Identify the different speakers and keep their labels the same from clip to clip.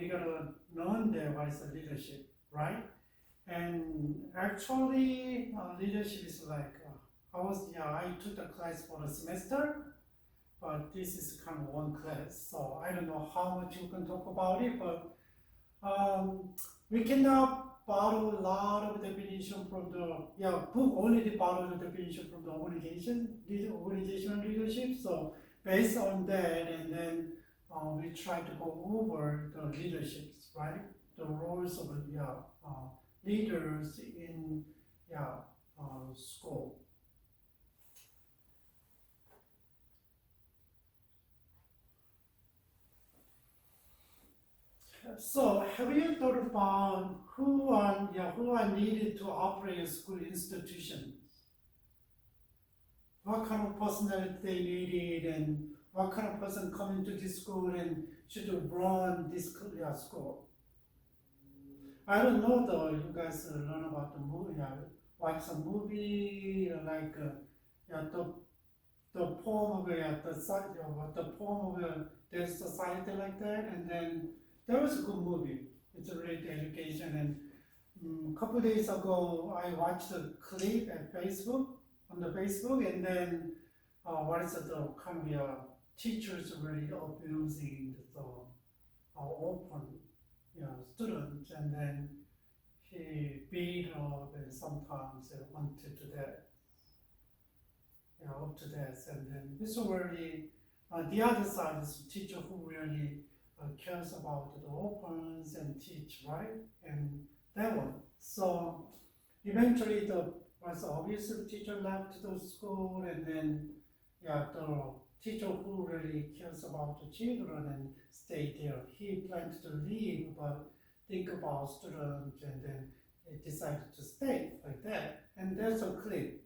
Speaker 1: we gotta learn that what is the leadership, right? And actually, leadership is like, I took the class for a semester, but this is kind of one class, so I don't know how much you can talk about it, but we cannot borrow a lot of definition from the book only borrow the definition from the organizational leadership. So based on that, and then we try to go over the leaderships, right? The roles of leaders in school. So have you thought about who are needed to operate a school institution? What kind of personality they needed, and what kind of person coming to this school and should run this school? I don't know though. You guys learn about the movie, watch some movie like the poem of the poem of their society like that, and then there was a good movie. It's related to education, and a couple of days ago I watched a clip on the Facebook, and then what is the kind of teachers really abusing the open students, and then he beat up and sometimes wanted to death, up to death, and then this really the other side is a teacher who really cares about the opens and teach, right? And that one. So eventually the obviously the teacher left the school, and then the teacher who really cares about the children and stayed there. He planned to leave, but think about students, and then he decided to stay like that. And that's a clip.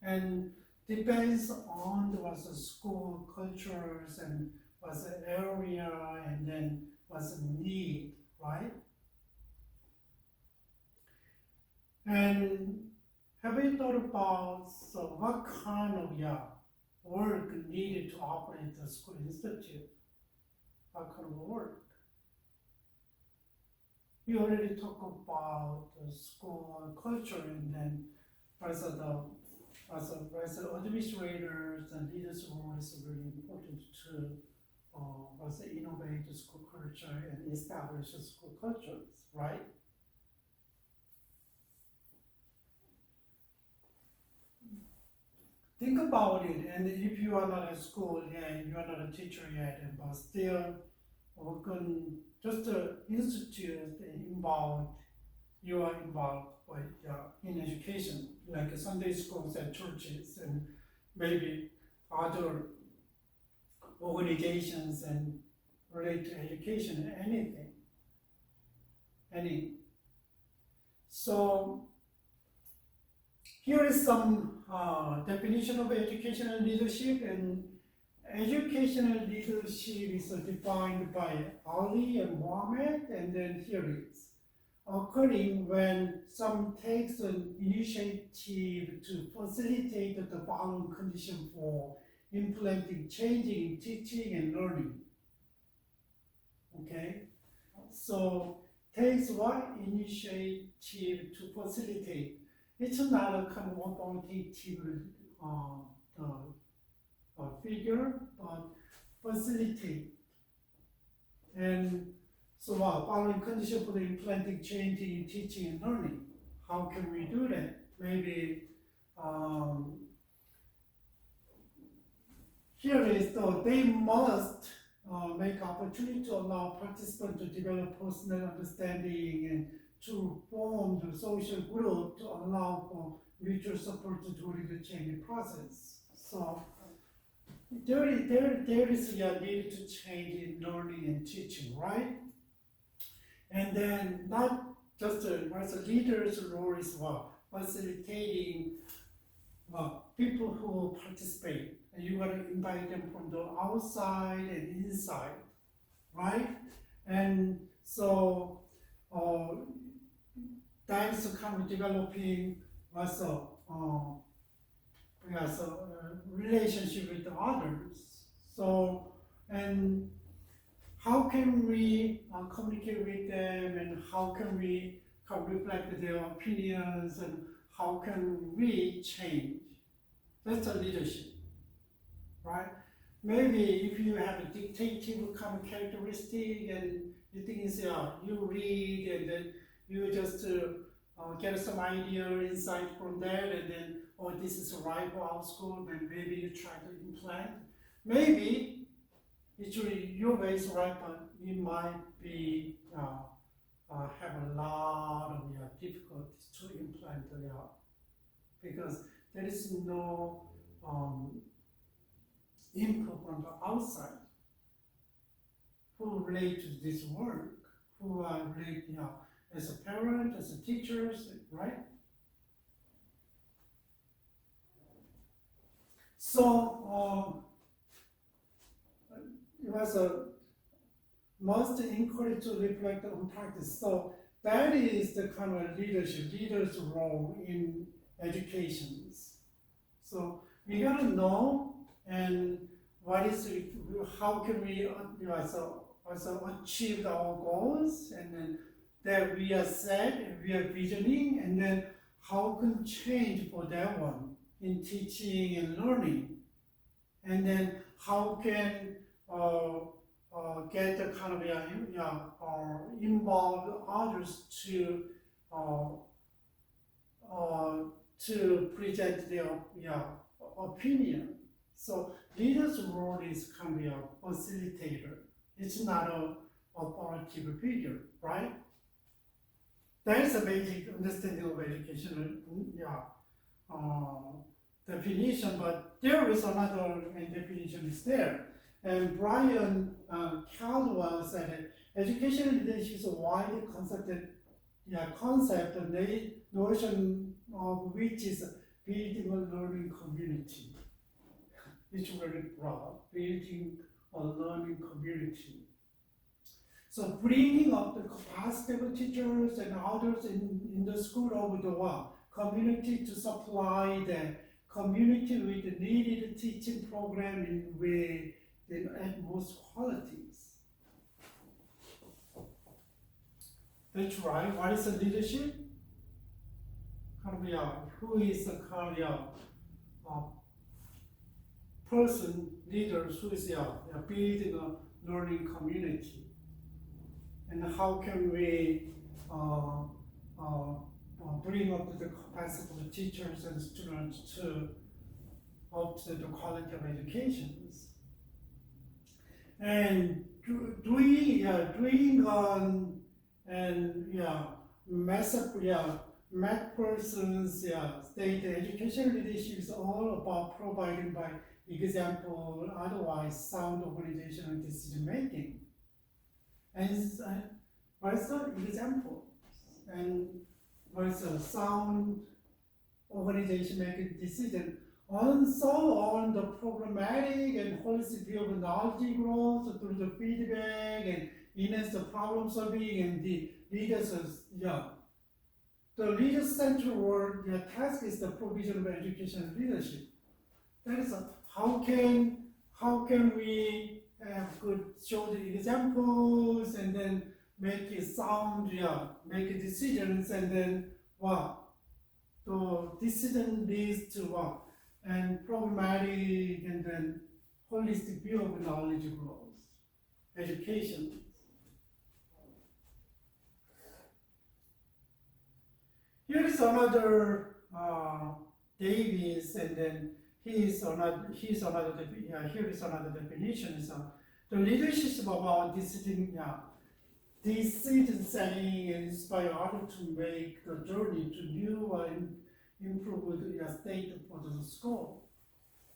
Speaker 1: And depends on the school cultures and what's the area, and then what's the need, right? And have you thought about what kind of work needed to operate the school institute? What kind of work? You already talked about the school culture, and then as administrators and leaders' role is really important to innovate the school culture and establish the school cultures, right? Think about it, and if you are not at school yet, you are not a teacher yet, but still working just the institute you are involved in education, like Sunday schools and churches, and maybe other organizations and related to education, anything. So here is some definition of educational leadership, and educational leadership is defined by Ali and Mohammed, and then here it is. Occurring when some takes an initiative to facilitate the following condition for implementing changing in teaching and learning. Okay, so takes what initiative to facilitate. It's not a kind of quantitative figure, but facilitate. And so following condition for the implementing changing in teaching and learning. How can we do that? Maybe here is they must make opportunity to allow participants to develop personal understanding and to form the social group to allow for mutual support during the changing process. So there is a need to change in learning and teaching, right? And then not just as a leader's role is facilitating people who participate, and you got to invite them from the outside and inside, right? And so that is kind of developing relationship with the others. So, and how can we communicate with them, and how can we reflect their opinions, and how can we change? That's a leadership, right? Maybe if you have a dictative kind of characteristic, and you think you read and then you just get some idea, insight from that, and then, oh, this is right for our school, then maybe you try to implant. Maybe actually your way is right, but it might be have a lot of difficulties to implant because there is no input from the outside who relate to this work, who relate as a parent, as a teachers, right? So it was must encourage to reflect on practice. So that is the kind of leader's role in educations. So we gotta know and what is it, how can we also achieve our goals, and then that we are set and we are visioning, and then how can change for that one in teaching and learning, and then how can get the kind of involve others to present their opinion. So leader's role is kind of a facilitator. It's not a authoritative figure, right? That is a basic understanding of educational definition, but there is another definition is there. And Brian Caldwell said educational leadership is a widely concept, and notion of which is building a learning community. It's very broad, building a learning community. So bringing up the capacity of teachers and others in the school over the world, community to supply the community with the needed teaching programming with the utmost qualities. That's right. What is the leadership? Who is the person, leaders who is building a learning community? And how can we bring up the capacity of the teachers and students to up to the quality of educations? And McPherson's state education leadership is all about providing by example, otherwise sound organizational decision making. And what's the example? And what's a sound organization making decision? And so on the programmatic and holistic view of knowledge growth through the feedback and enhance the problem solving and the leaders, the leader's central role, their task is the provision of education leadership. That is how can we show the examples and then make it sound, make decisions, and then the decision leads to what? And problematic and then holistic view of knowledge growth, education. Here is another Davis, and then here is another definition. Is the leadership is about decision setting and inspire others to make the journey to new and improve the state for the school.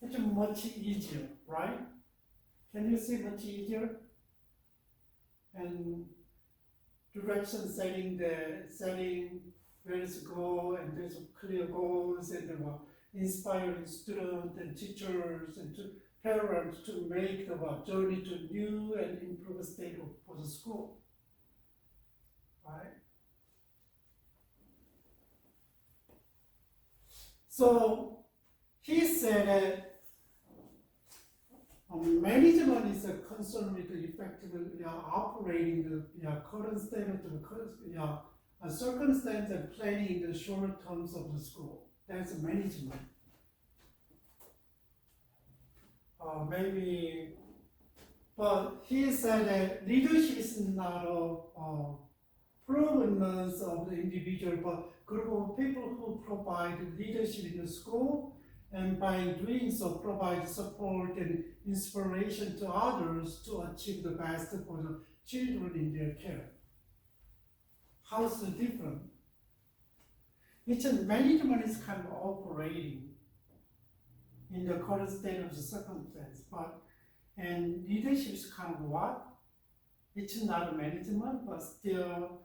Speaker 1: It's much easier, right? Can you see much easier? And direction setting where to go, and there's clear goals, and inspiring students and teachers and parents to make the journey to new and improve state for the school, right? So he said management is concerned with the effective operating the current state of the circumstance and planning the short terms of the school. That's management. Maybe, but he said that leadership is not a provenance of the individual, but group of people who provide leadership in the school, and by doing so provide support and inspiration to others to achieve the best for the children in their care. How's it different? It's a management is kind of operating in the current state of the circumstance, and leadership is kind of what? It's not management, but still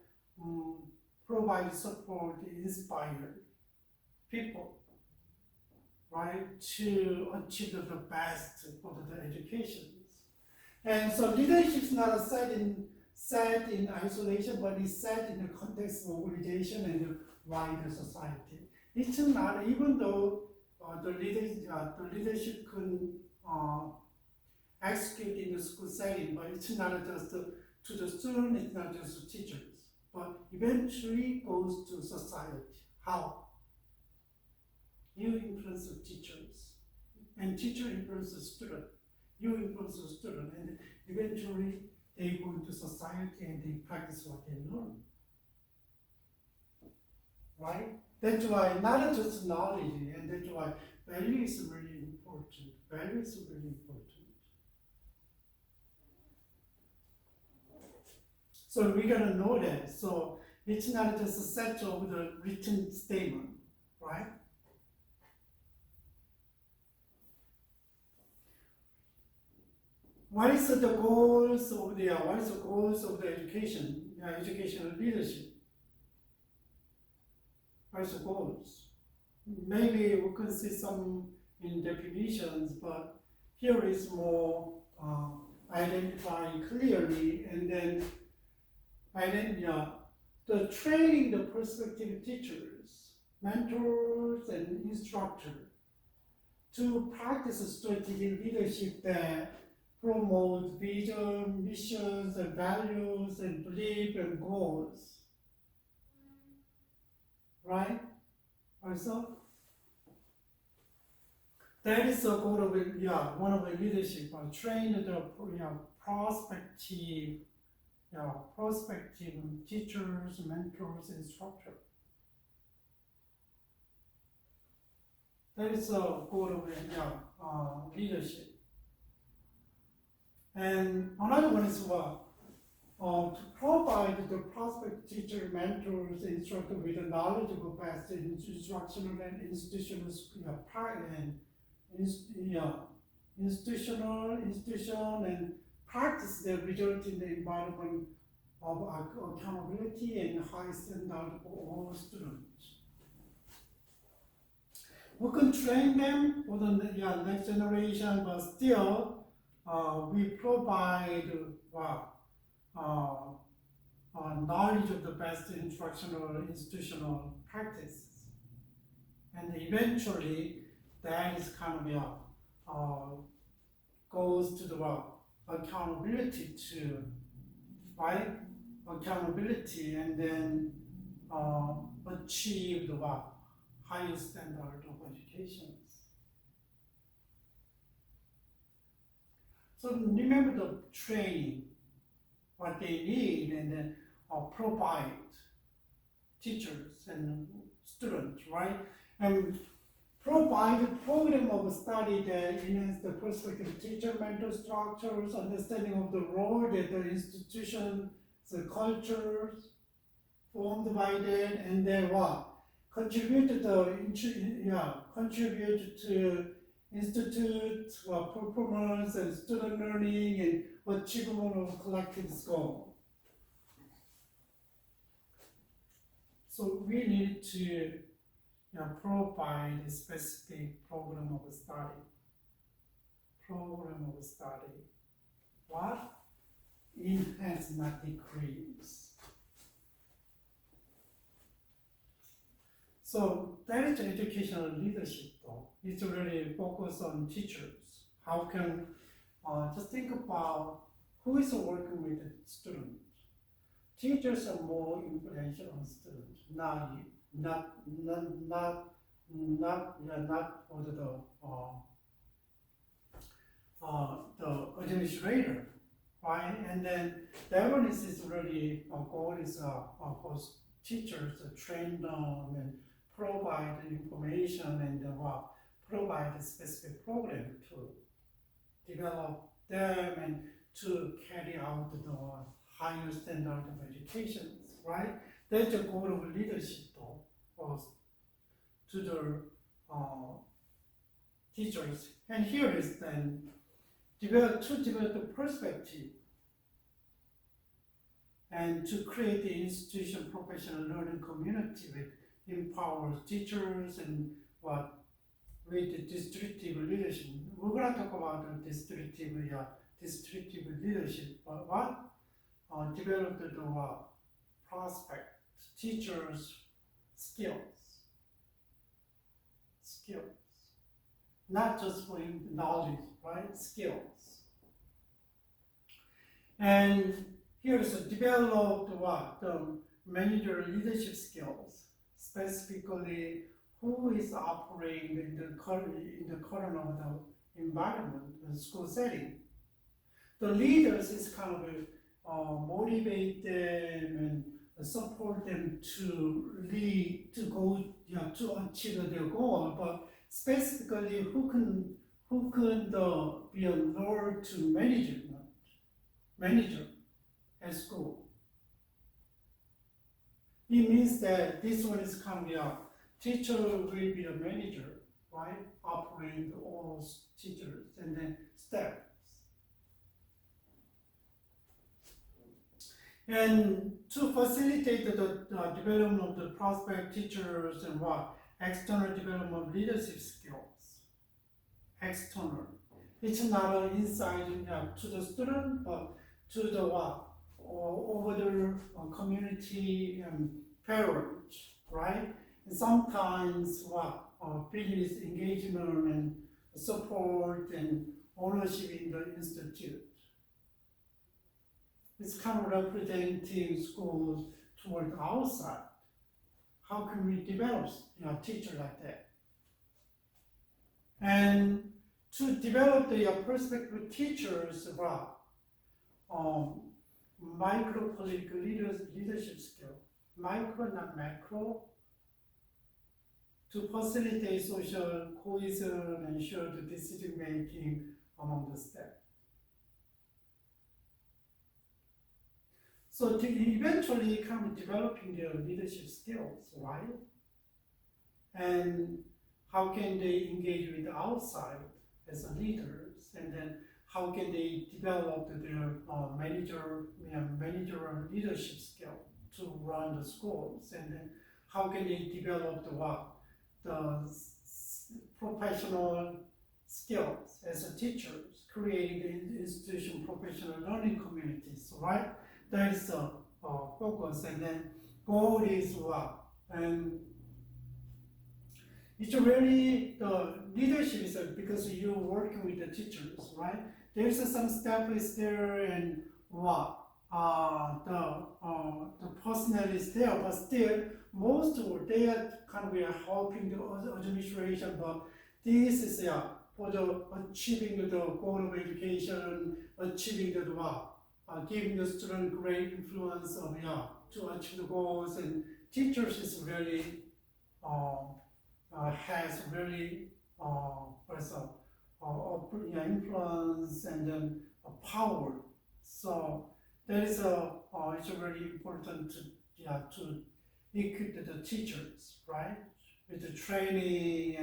Speaker 1: provide support, inspire people, right, to achieve the best for the education. And so leadership is not set in isolation, but it's set in the context of organization and the wider society. It's not, even though the leadership can execute in the school setting, but it's not just to the student, it's not just to teachers, but eventually goes to society. How? You influence the teachers, and teacher influences the student. You influence the student, and eventually they go into society and they practice what they learn. Right? That's why not just knowledge, and that's why value is really important. Value is really important. So we gotta know that. So it's not just a set of the written statement, right? What is the goals of the education, educational leadership? What is the goals? Maybe we can see some in definitions, but here is more identifying clearly, and then the training the prospective teachers, mentors, and instructors to practice strategic leadership that promote vision, missions, and values, and belief and goals. Right? Also, that is the goal of one of the leadership. Train the prospective teachers, mentors, instructors. That is the goal of leadership. And another one is what? To provide the prospective teacher, mentors, instructors with the knowledge of best instructional and institutional institution and practice that result in the environment of accountability and high standard for all students. We can train them for the next generation, but still we provide knowledge of the best instructional institutional practices, and eventually that is kind of goes to the accountability to accountability, and then achieve the highest standard of education. So remember the training, what they need, and then provide teachers and students, right? And provide a program of study that enhance the prospective teacher mentor structures, understanding of the role that the institution, the cultures formed by that, and then contribute to institute performance and student learning and achievement of collective goal. So we need to provide a specific program of study. What? Enhance, not decrease. So that is educational leadership, though. It's really focused on teachers. How can just think about who is working with the student. Teachers are more influential on students, not for the administrator, right? And then the evidence is really goal is for teachers to train them and provide information and provide a specific program to develop them and to carry out the higher standard of education, right? That's the goal of leadership though, to the teachers. And here is then to develop the perspective and to create the institution professional learning community with empowers teachers and with the distributive leadership. We're going to talk about the distributive leadership, but what? Develop the prospect, teachers' skills, not just for knowledge, right? Skills. And here's develop the manager leadership skills, specifically who is operating in the current of the environment, the school setting. The leaders is kind of motivate them and support them to lead, to go, to achieve their goal. But specifically, who can be a Lord to manager at school? It means that this one is kind of teacher will be a manager, right? Operating all teachers and then staff. And to facilitate the development of the prospect teachers and external development of leadership skills. External. It's not inside to the student, but to the over the community and parents, right? And sometimes business engagement and support and ownership in the institute. It's kind of representing schools toward the outside. How can we develop teachers like that? And to develop the perspective teachers about micro political leadership skill, micro not macro, to facilitate social cohesion and shared decision making among the staff. So to eventually come developing their leadership skills, right? And how can they engage with the outside as leaders? And then how can they develop their managerial leadership skill to run the schools? And then how can they develop the professional skills as teachers, creating the institution professional learning communities, right? That is the focus, and then goal is and it's really the leadership is because you're working with the teachers, right? There's some staff is there and the personnel is there, but still most of they are kind of helping the administration, but this is for the achieving the goal of education, achieving the giving the student great influence of to achieve the goals, and teachers is really has really influence and then power. So that is it's really important to equip the teachers, right, with the training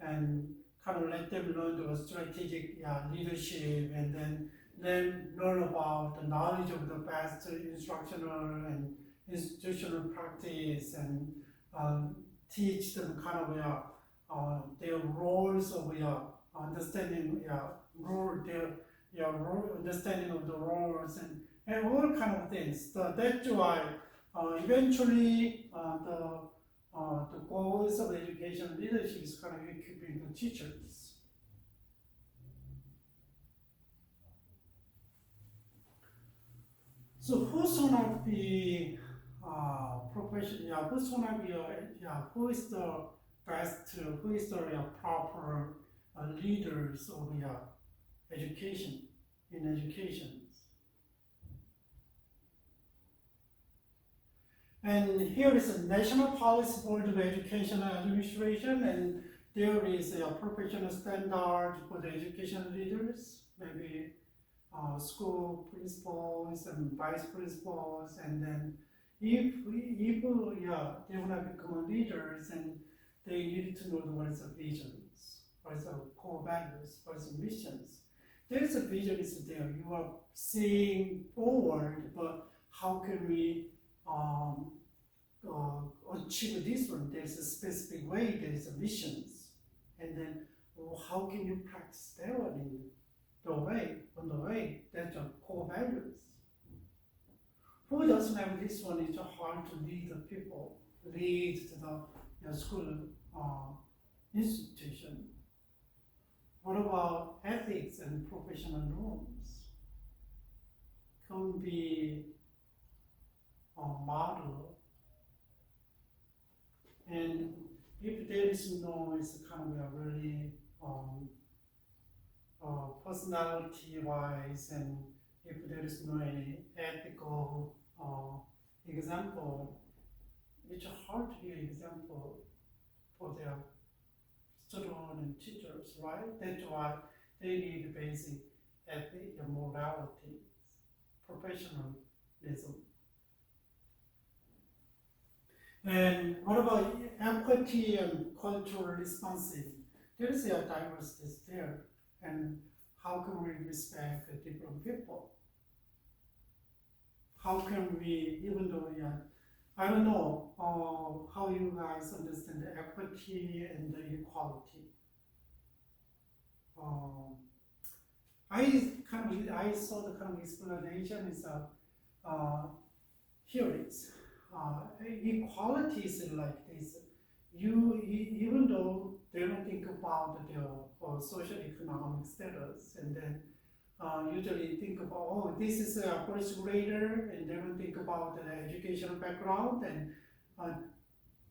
Speaker 1: and kind of let them learn the strategic leadership, and then learn about the knowledge of the best instructional and institutional practice, and teach them kind of their roles of understanding understanding of the roles and all kind of things. So that's why eventually the goals of education leadership is kind of equipping the teachers. So who's gonna be professional? Yeah, who's gonna be who is the best? Who is the proper leaders of education in education? And here is a National Policy Board of Education and Administration, and there is a professional standard for the education leaders, maybe school principals and vice principals, and then if they want to become leaders, and they need to know what is the visions, what is the core values, what is the missions. There's a vision is there. You are seeing forward, but how can we achieve this one? There's a specific way. There's a missions, and then how can you practice that one in on the way? That's your core values. Who doesn't have this one? It's hard to lead the people, lead the school institution. What about ethics and professional norms? Can be a model, and if there is no, it's kind of a really personality-wise, and if there is no any ethical example, it's hard to be an example for their students and teachers, right? That's why they need basic ethics and morality, professionalism. And what about empathy and cultural responsiveness? There is a diversity there, and how can we respect different people? How can we, even though, I don't know how you guys understand the equity and the equality. I saw the kind of explanation is here it is. Equality is like this. Even though they don't think about their social economic status, and then usually think about, this is a first grader, and they don't think about the educational background, and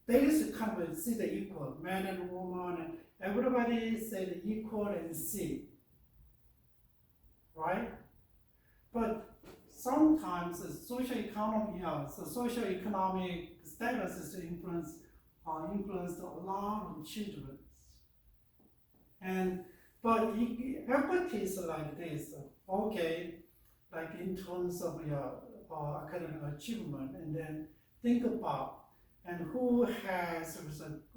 Speaker 1: they just kind of see the equal, man and woman, and everybody said equal and see, right? But sometimes the social economy, so social economic status is influenced a lot of children. But equity is like this, okay, like in terms of academic achievement, and then think about and who has a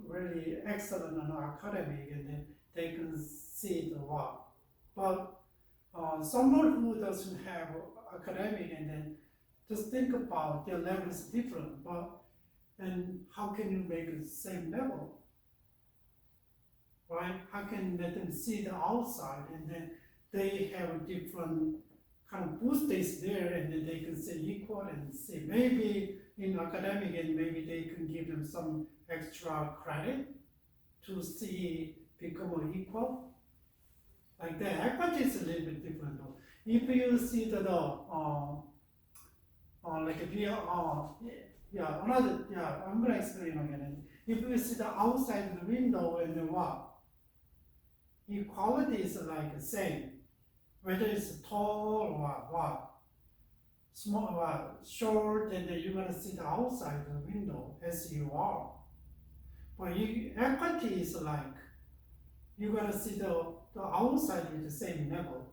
Speaker 1: really excellent academic, and then they can see the work. But someone who doesn't have academic, and then just think about their level is different, but then how can you make it the same level? Right? How can you let them see the outside, and then they have a different kind of boost is there, and then they can say equal and see maybe in academic, and maybe they can give them some extra credit to see become equal. Like that. Equity is a little bit different though. If you see the I'm gonna explain again. If you see the outside of the window and then what? Equality is like the same, whether it's tall or what, small or short, and then you're gonna see the outside of the window as you are. But equity is like you're gonna see the outside with the same level.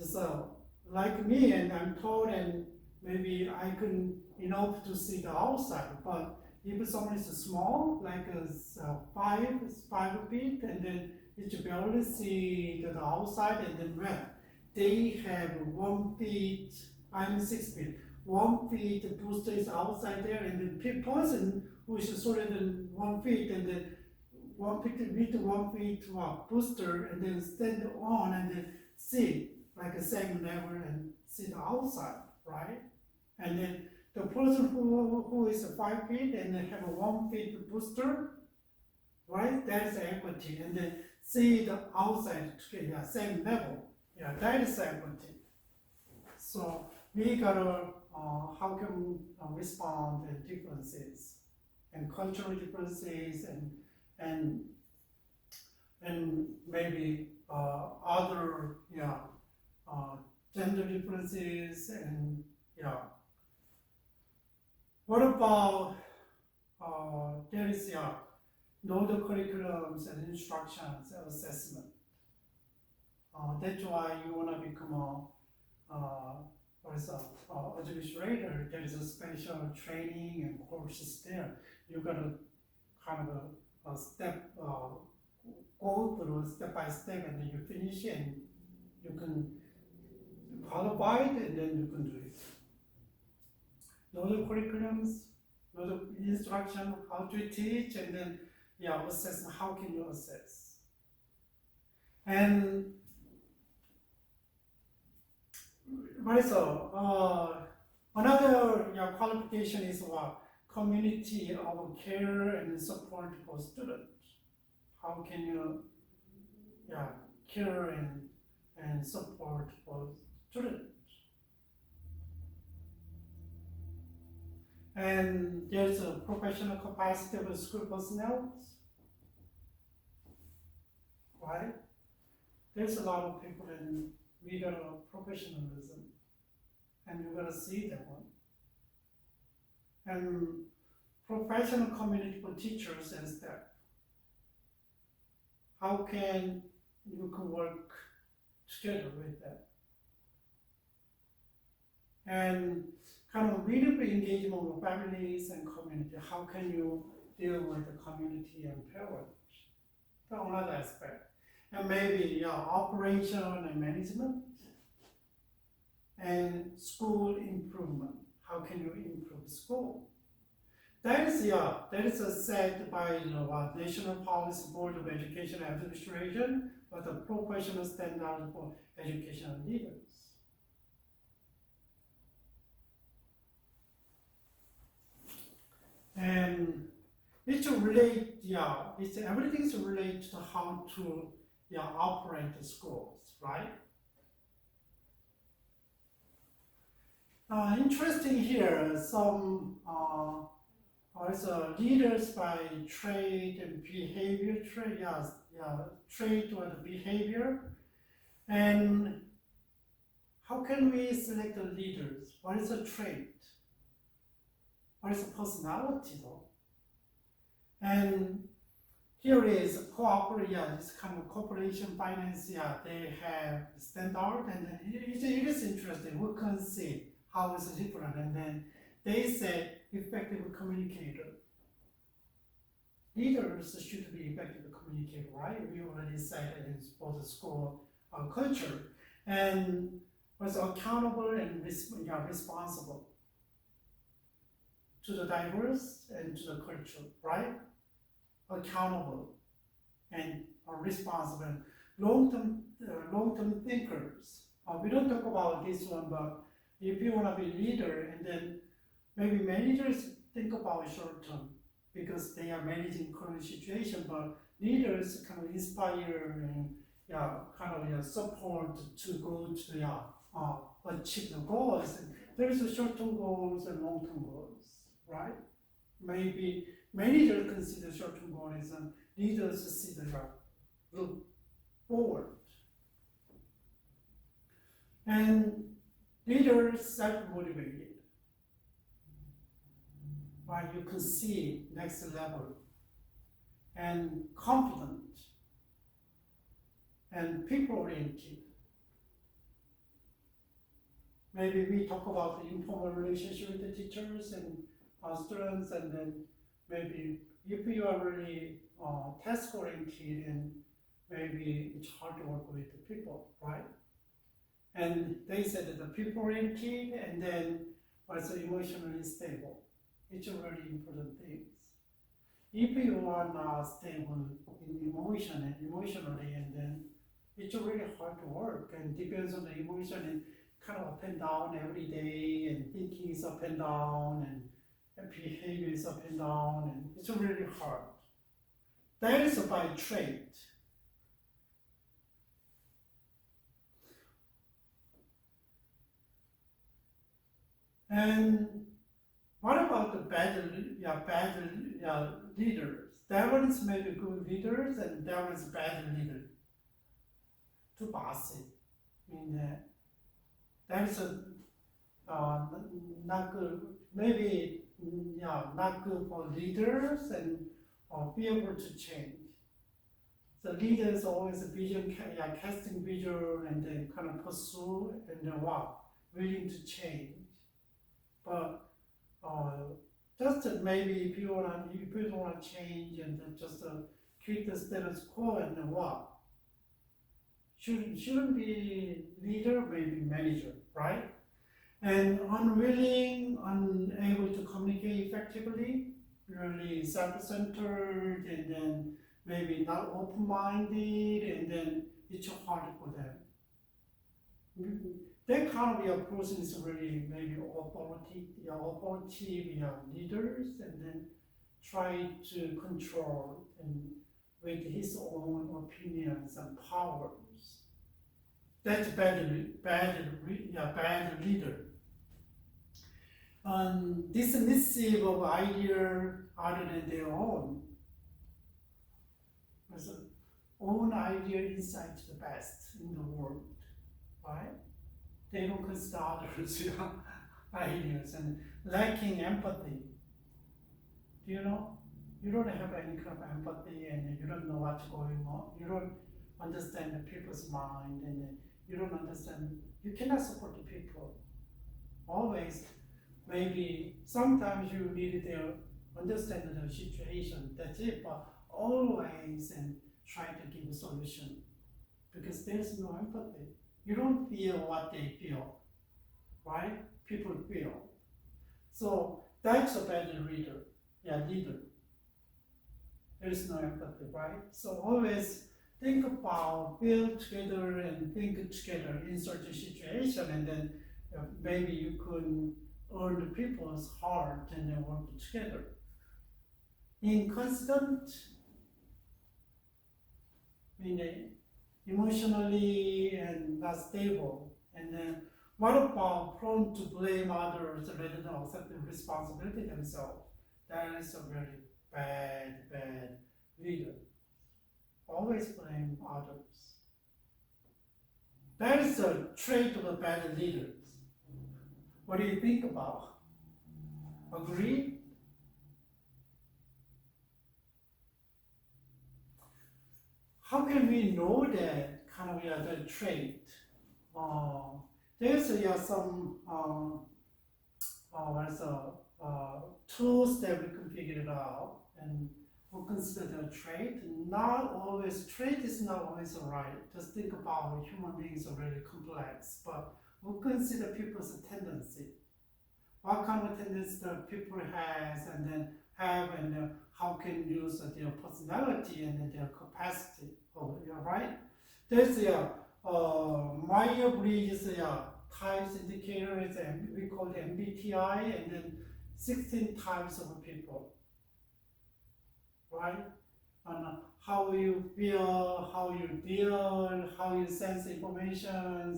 Speaker 1: So like me, and I'm tall, and maybe I can enough to see the outside. But if someone is small, like 5 feet, and then you barely see the outside, and then when they have 1 feet, I'm 6 feet, 1 feet booster is outside there, and the person who is shorter than 1 feet, and then 1 feet booster, and then stand on and then see like the same level and see the outside, right? And then the person who is 5 feet and then have a 1 feet booster, right? That's equity, and then see the outside together, same level. Yeah, that is equity. So we gotta how can respond to differences and cultural differences and maybe other gender differences and what about there is know the curriculums and instructions and assessment. That's why you want to become administrator. There is a special training and courses there. You gotta kind of go through step by step, and then you finish it, and you can qualify it, and then you can do it. Know the curriculums, know the instruction, how to teach, and then assess. How can you assess? And another qualification is community of care and support for students. How can you care and support for students? And there's a professional capacity of school personnel, right? There's a lot of people in leader of professionalism, and you're gonna see that one. And professional community for teachers and staff. How can you can work together with that? And kind of meaningful engagement with families and community. How can you deal with the community and parents? That's another aspect. And maybe operation and management and school improvement. How can you improve school? That is set by National Policy Board of Education Administration, or the professional standard for educational leaders. And it's relate, everything's related to how to operate the schools, right? Interesting here, some also leaders by trade and behavior, trade or the behavior. And how can we select the leaders? What is a trait? What is a personality though? And here is this kind of corporation finance, they have standard, and then it is interesting, we can see how it's different, and then they say effective communicator. Leaders should be effective communicator, right? We already said it in for the school culture, and was accountable and responsible to the diverse and to the culture, right? Accountable and responsible, long-term thinkers. We don't talk about this one, but if you want to be leader, and then maybe managers think about short term because they are managing current situation, but leaders kind of inspire and support to go to achieve the goals. There is a short-term goals and long-term goals, right? Maybe managers consider short-term goals and leaders see the look forward. And leaders self-motivated. Right, you can see next level, and confident, and people-oriented. Maybe we talk about the informal relationship with the teachers and students, and then maybe if you are really task-oriented, and maybe it's hard to work with the people, right? And they said that the people-oriented, and then also emotionally stable. It's a very important thing. If you are not stable in emotionally, and then it's really hard to work, and depends on the emotion, and kind of up and down every day, and thinking is up and down, and behavior is up and down, and it's really hard. That is by trait. And what about the bad leaders? There is maybe good leaders and there is bad leaders. Two bossy. I mean, there's a not good, maybe not good for leaders and be able to change. The leaders always vision, casting vision and then kind of pursue and then willing to change. But just maybe if you don't want to change and then just keep the status quo and then shouldn't be leader, maybe manager, right? And unwilling, unable to communicate effectively, really self-centered, and then maybe not open-minded, and then it's hard for them. That kind of a person is really maybe authoritative leaders, and then try to control and with his own opinions and powers. That's bad leader. Dismissive of ideas other than their own. Because own idea inside the best in the world, right? They don't consider others' ideas and lacking empathy. Do you know? You don't have any kind of empathy and you don't know what's going on. You don't understand the people's mind and you don't understand. You cannot support the people. Always, maybe sometimes you need to understand the situation. That's it. But always and try to give a solution because there's no empathy. You don't feel what they feel, right? People feel. So that's a bad leader. Leader. There is no empathy, right? So always think about, feel together and think together in certain situation, and then maybe you could earn the people's heart and then work together. Inconstant, meaning emotionally and not stable. And then what about prone to blame others rather than accepting responsibility themselves? That is a very bad leader. Always blame others. That is a trait of a bad leader. What do you think about? Agree? How can we know that kind of the trait? There's some tools that we can figure it out, and we'll consider the trait. Trait is not always right. Just think about human beings are really complex, but we'll consider people's tendency. What kind of tendency that people has and then have, and how can use their personality and their capacity. Right? There's Myers-Briggs types indicators, and we call it MBTI, and then 16 types of people, right? And how you feel, how you deal, how you sense information,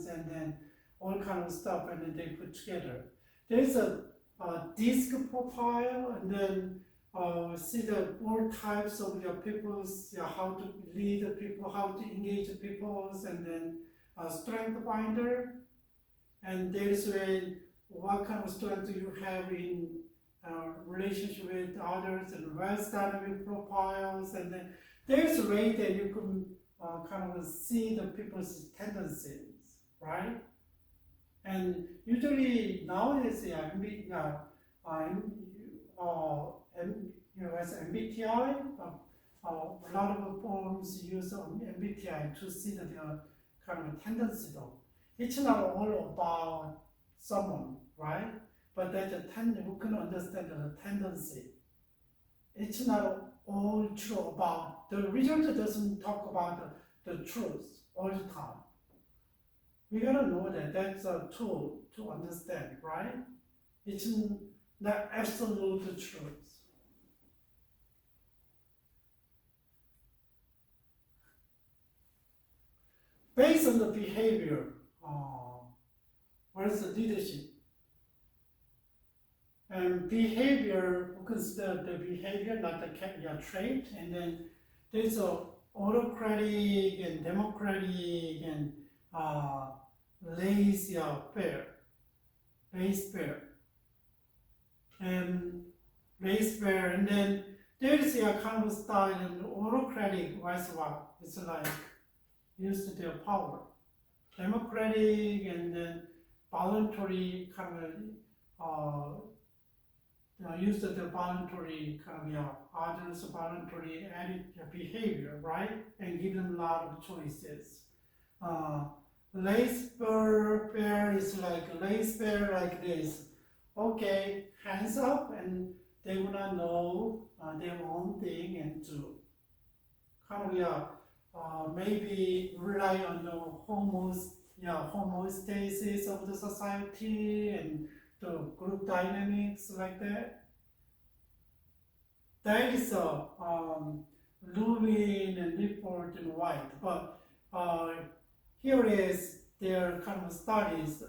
Speaker 1: and then all kind of stuff, and then they put together. There's a disc profile, and then see the all types of your peoples, how to lead the people, how to engage the peoples, and then strength finder. And there's what kind of strength you have in relationship with others, and wealth dynamic profiles, and then there's a way that you can kind of see the people's tendencies, right? And usually nowadays, as MBTI, a lot of firms use MBTI to see the kind of tendency though. It's not all about someone, right? But that's who can understand the tendency. It's not all true about, the result doesn't talk about the truth all the time. We gotta know that that's a tool to understand, right? It's not absolute truth. Based on the behavior, what is the leadership? And behavior, we consider the behavior, not the trait. And then there's a autocratic and democratic and laissez-faire, and laissez-faire. And then there's a kind of style in autocratic, vice versa. It's like use their power. Democratic and then voluntary kind of use the voluntary kind of others voluntary behavior, right? And give them a lot of choices. Laissez-faire is like laissez-faire like this. Okay, hands up, and they will not know their own thing and do. Kind of maybe rely on the homeostasis of the society and the group dynamics like that. That is Lewin and Lippert and White, but here is their kind of studies.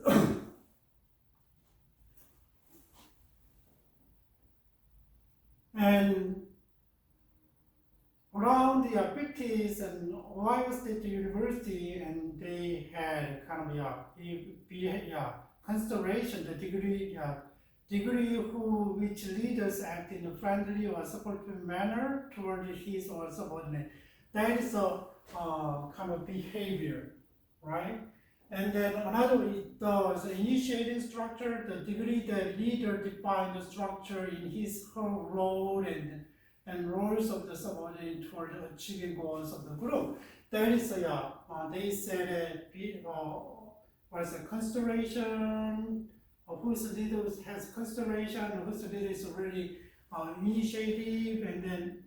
Speaker 1: And around the 50s and Ohio State University, and they had kind of consideration, the degree which leaders act in a friendly or supportive manner toward his or subordinate. That is a kind of behavior, right? And then another is the initiating structure, the degree that leader defined the structure in his her role and roles of the subordinate toward achieving goals of the group. That is they said was a consideration of whose leader has consideration, whose leader is really initiative, and then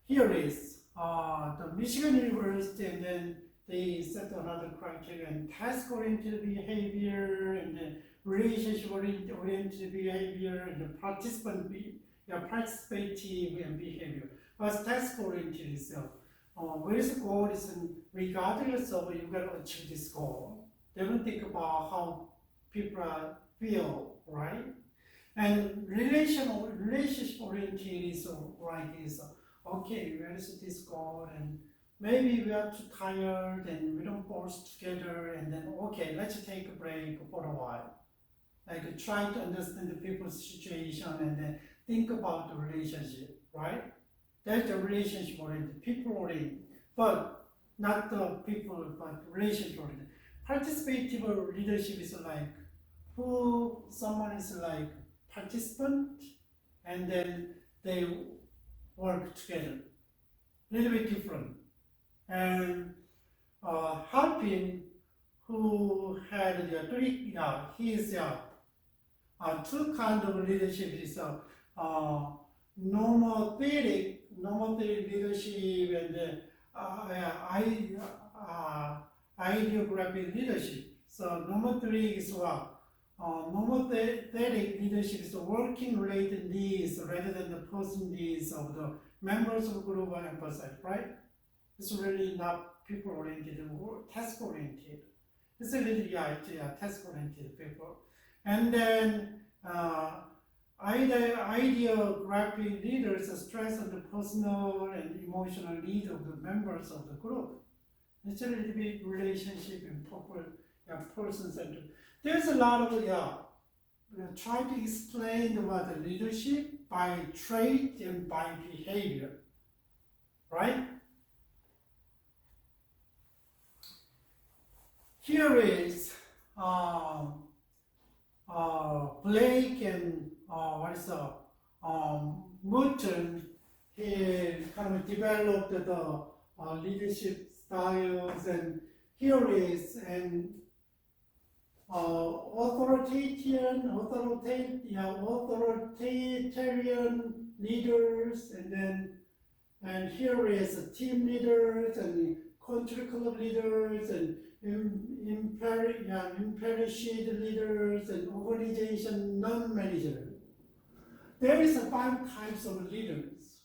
Speaker 1: here is the Michigan University, and then they set another criteria and task-oriented behavior, and then relationship-oriented behavior, and the participative behavior. But task-oriented itself, where is the goal is regardless of you got to achieve this goal. They don't think about how people feel, right? And relationship-oriented is okay, where is this goal, and maybe we are too tired and we don't force together, and then okay, let's take a break for a while. Like try to understand the people's situation and then think about the relationship, right? That's the relationship oriented, people oriented, but not the people, but relationship oriented. Participative leadership is like who someone is like participant, and then they work together. A little bit different. And Halpin, who had the three, his two kind of leadership is normative leadership and ideographic leadership. So normative is what? Normative leadership is the working related needs rather than the person needs of the members of the group are emphasized, right? It's really not people oriented or task oriented. It's a little task oriented people. And then ideographic leaders stress on the personal and emotional need of the members of the group. It's a little bit relationship and person centered. There's a lot of try to explain about the leadership by trait and by behavior, right? Here is Blake and Merton. He kind of developed the leadership styles, and here is an authoritarian leaders, and here is team leaders and country club leaders and imperishable leaders and organization non-manager. There is 5 types of leaders.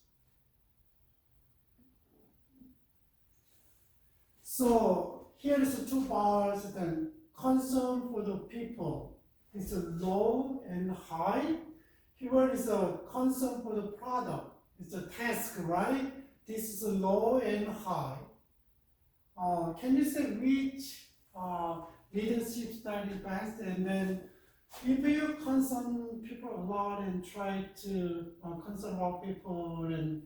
Speaker 1: So here's the 2 bars. Then concern for the people is low and high. Here is a concern for the product. It's a task, right? This is low and high. Can you say which leadership style is best? And then if you concern people a lot and try to concern about people, and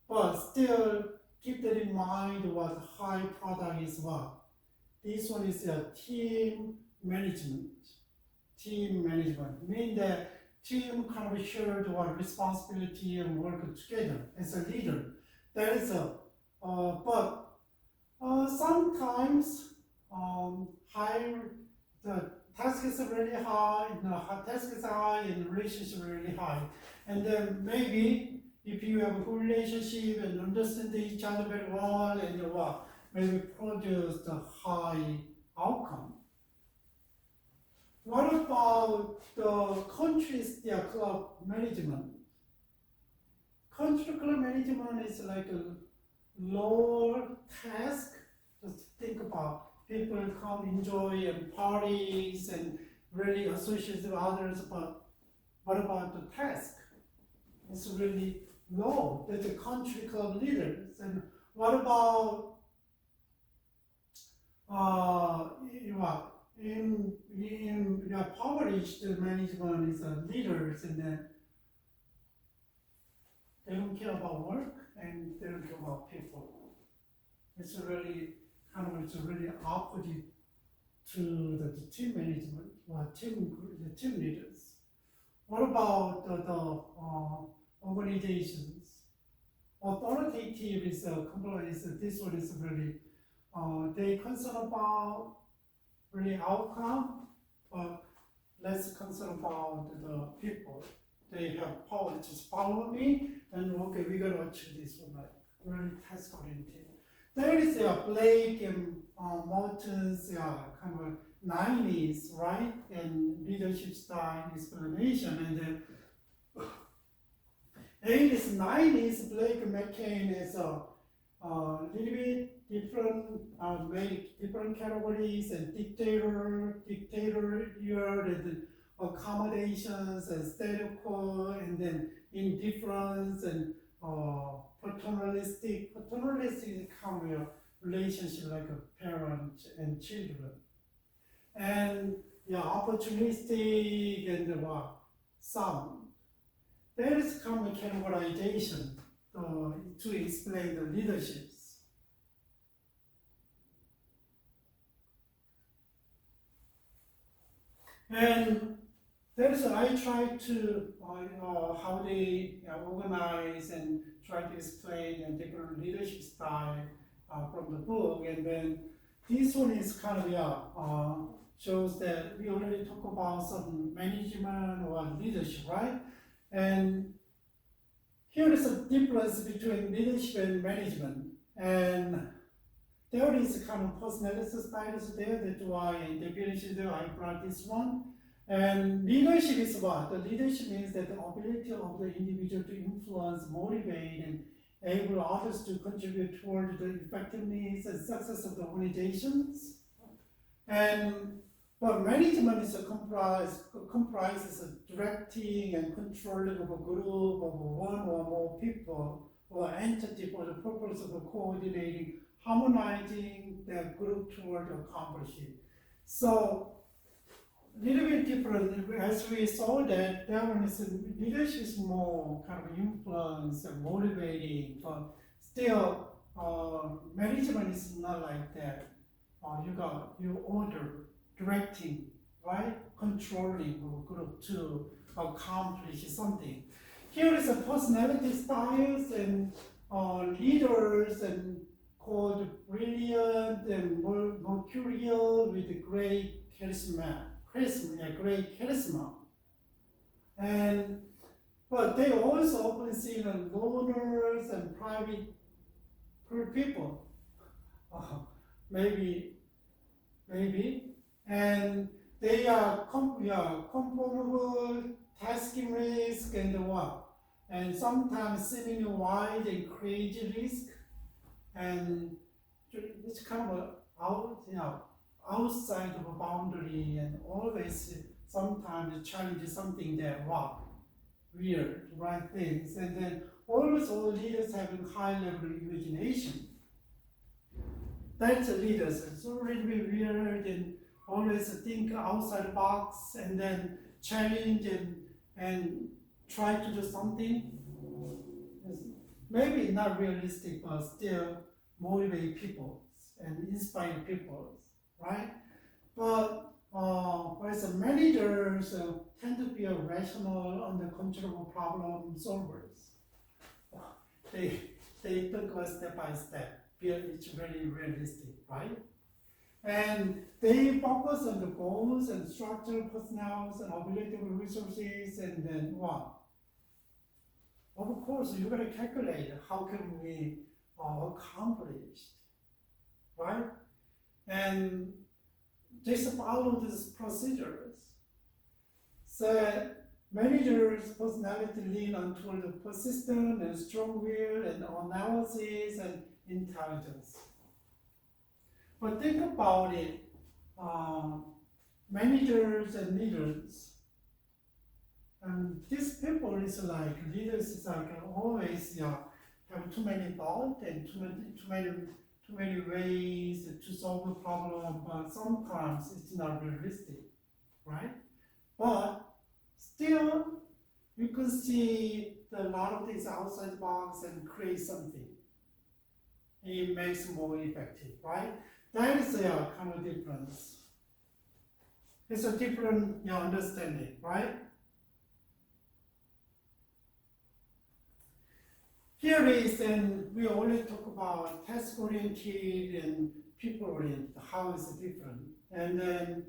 Speaker 1: but still keep that in mind what high product is what. This one is a team management. Team management means that team kind of shared what responsibility and work together as a leader. That is but sometimes the task is really high, the task is high, and the relationship is really high. And then maybe if you have a good relationship and understand each other very well, and maybe produce the high outcome. What about the country's club management? Country club management is like a lower task. Just think about people come enjoy and parties and really associate with others, but what about the task? It's really low. That's the country club leaders. And what about in impoverished management is leaders, and then they don't care about work and they don't care about people. It's really it's really opposite to the team management or the team leaders. What about the organizations? Authoritative is this one is really they concern about really outcome, but less concern about the people. They have power, just follow me, and okay, we're gonna achieve this one, like really task oriented. There is Blake and Morton's kind of 90s, right? And leadership style explanation, and then 80s, 90s, Blake and McCain is a little bit different, make different categories, and dictator, and accommodations, and status quo, and then indifference, and paternalistic. Paternalistic kind of relationship like a parent and children, and opportunistic and sound. There is kind of categorization to explain the leaderships. And I try to how they organize and try to explain a different leadership style from the book. And then this one is kind of shows that we already talk about some management or leadership, right? And here is a difference between leadership and management. And there is kind of personality styles there. That's why in the definition there I brought this one. And leadership is what? The leadership means that the ability of the individual to influence, motivate, and enable others to contribute toward the effectiveness and success of the organizations. But management is comprises of directing and controlling of a group of one or more people or entity for the purpose of coordinating, harmonizing that group toward accomplishing. So little bit different, as we saw that one is leadership is more kind of influence and motivating, but still management is not like that. You order, directing, right? Controlling a group to accomplish something. Here is a personality styles and leaders and called brilliant and mercurial with great great charisma. But they also often seen loners and private people. Maybe. And they are conformable, tasking risk, and sometimes seemingly wide and crazy risk, and it's kind of outside of a boundary and always sometimes challenge something that weird, right things, and then almost all leaders having high level of imagination. That's leaders. It's already weird and always think outside the box and then challenge and try to do something. It's maybe not realistic, but still motivate people and inspire people, right? But whereas managers tend to be a rational, under controllable problem solvers. They think step by step. It's very realistic, right? And they focus on the goals and structure, personnel, and available resources, and then what? Of course, you're going to calculate how can we accomplish, right? And just follow these procedures. So managers' personality lean on toward the persistent and strong will and analysis and intelligence. But think about it, managers and leaders, and these people is like, leaders is like always have too many thoughts and too many ways to solve a problem, but sometimes it's not realistic, right? But still, you can see a lot of things outside the box and create something. It makes more effective, right? That is a kind of difference. It's a different understanding, right? Here is, and we always talk about task-oriented and people-oriented, how is it different? And then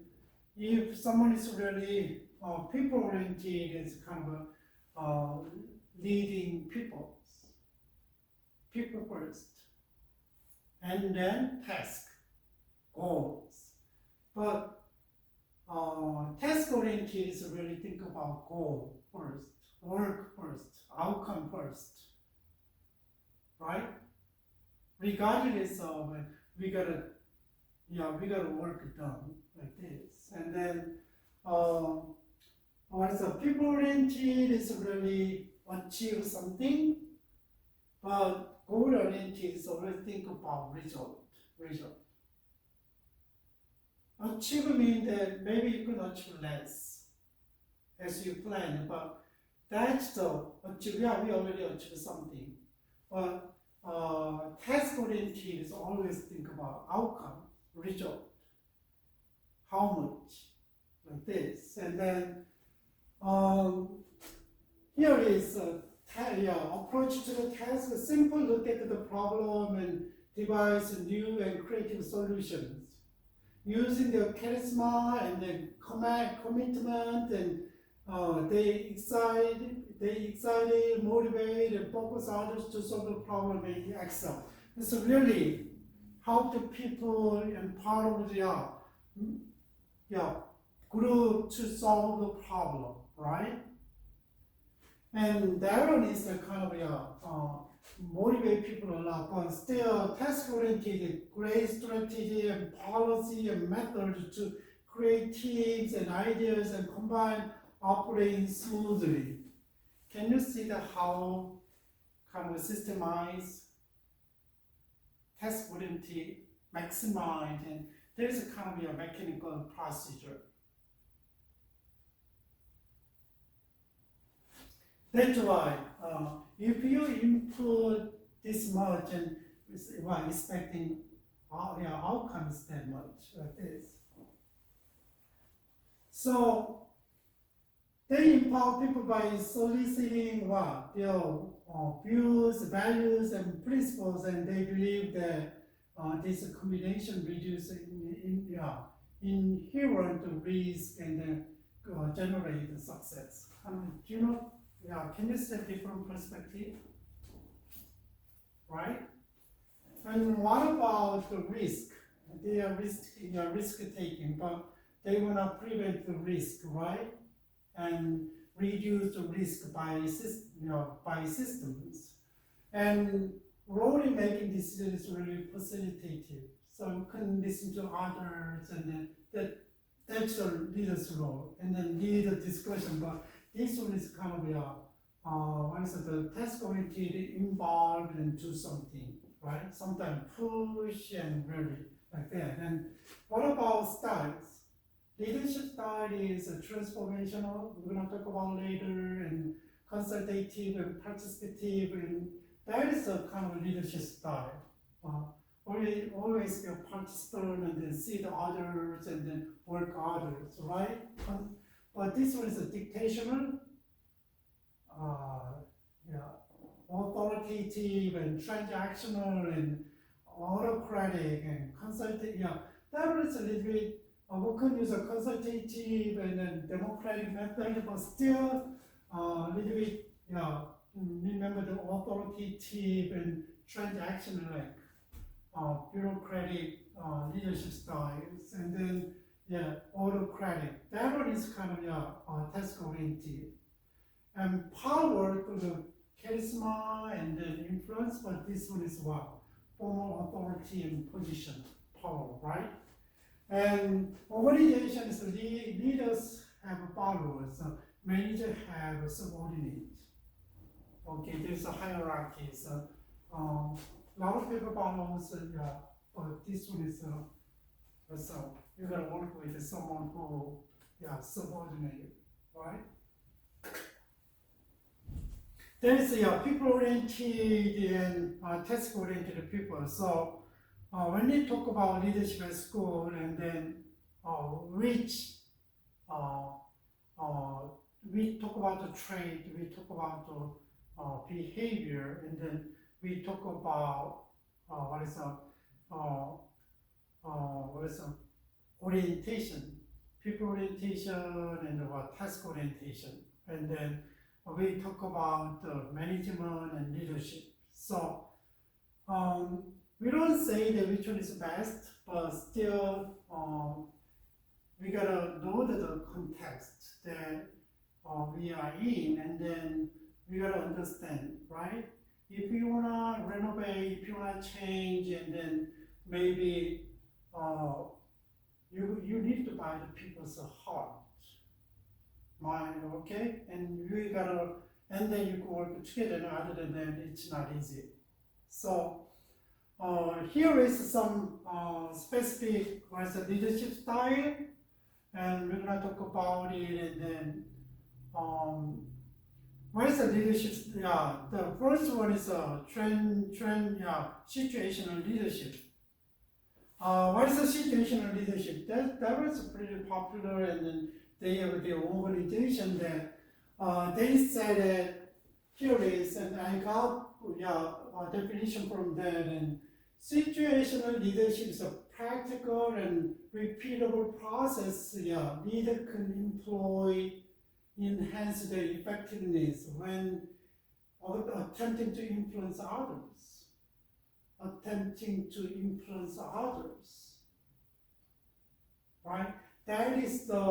Speaker 1: if someone is really people-oriented, it's kind of leading people first, and then task, goals. But task-oriented is really think about goal first, work first, outcome first. Right? Regardless of we gotta work done like this. And then what's a people oriented is really achieve something, but goal oriented is always think about result. Achieve means that maybe you can achieve less as you plan, but that's the achieve, we already achieved something. But task-oriented is always think about outcome, result, how much, like this. And then here is approach to the task, a simple look at the problem and devise new and creative solutions. Using their charisma and then commitment, and they excite, motivate, and focus others to solve the problem and excel. It's really help the people and part of the group to solve the problem, right? And that one is the kind of motivate people a lot, but still task-oriented, great strategy and policy and methods to create teams and ideas and combine operating smoothly. Can you see how kind of systemized, task-oriented, maximized, and there's a kind of a mechanical procedure. That's why if you input this much and expecting outcomes that much like this. So they empower people by soliciting their views, values, and principles, and they believe that this combination reduces inherent risk and generate success. Do you know? Can you see a different perspective? Right? And what about the risk? They are risk taking, but they want to prevent the risk, right? And reduce the risk by systems. And role in making decisions is really facilitative. So you can listen to others, and that that's the leader's role, and then lead the discussion. But this one is kind of what is it, the task oriented, involved and do something, right? Sometimes push and really like that. And what about styles? Leadership style is transformational. We're gonna talk about later, and consultative and participative, and that is a kind of leadership style. Always be a participant and then see the others and then work others, right? But this one is a dictational, authoritative and transactional and autocratic and consultative. Yeah, that one is a little bit. We can use a consultative and then democratic method, but still a little bit. Yeah, remember the authoritative and transactional, like bureaucratic leadership styles, and then autocratic. That one is kind of task oriented. And power to the charisma and then influence, but this one is what? Formal authority and position, power, right? And organization is leaders have followers, manager have subordinates. Okay, there's a hierarchy. So a lot of people follows, but this one is so you gotta work with someone who subordinate, right? There's people-oriented and task-oriented people. So when we talk about leadership at school, and then we talk about the trait, we talk about the behavior, and then we talk about orientation, people orientation, and task orientation, and then we talk about management and leadership. So we don't say that which one is best, but still we gotta know the context that we are in, and then we gotta understand, right? If you wanna renovate, if you wanna change, and then maybe you need to buy the people's heart, mind, okay? And we gotta, and then you can work together. And other than that, it's not easy. So here is some specific leadership style, and we're gonna talk about it. And then what is the leadership? The first one is situational leadership. What is the situational leadership? That was pretty popular, and then they have the organization that they said that here is, and I got a definition from that. And situational leadership is a practical and repeatable process leader can employ enhance their effectiveness when attempting to influence others. Right? That is the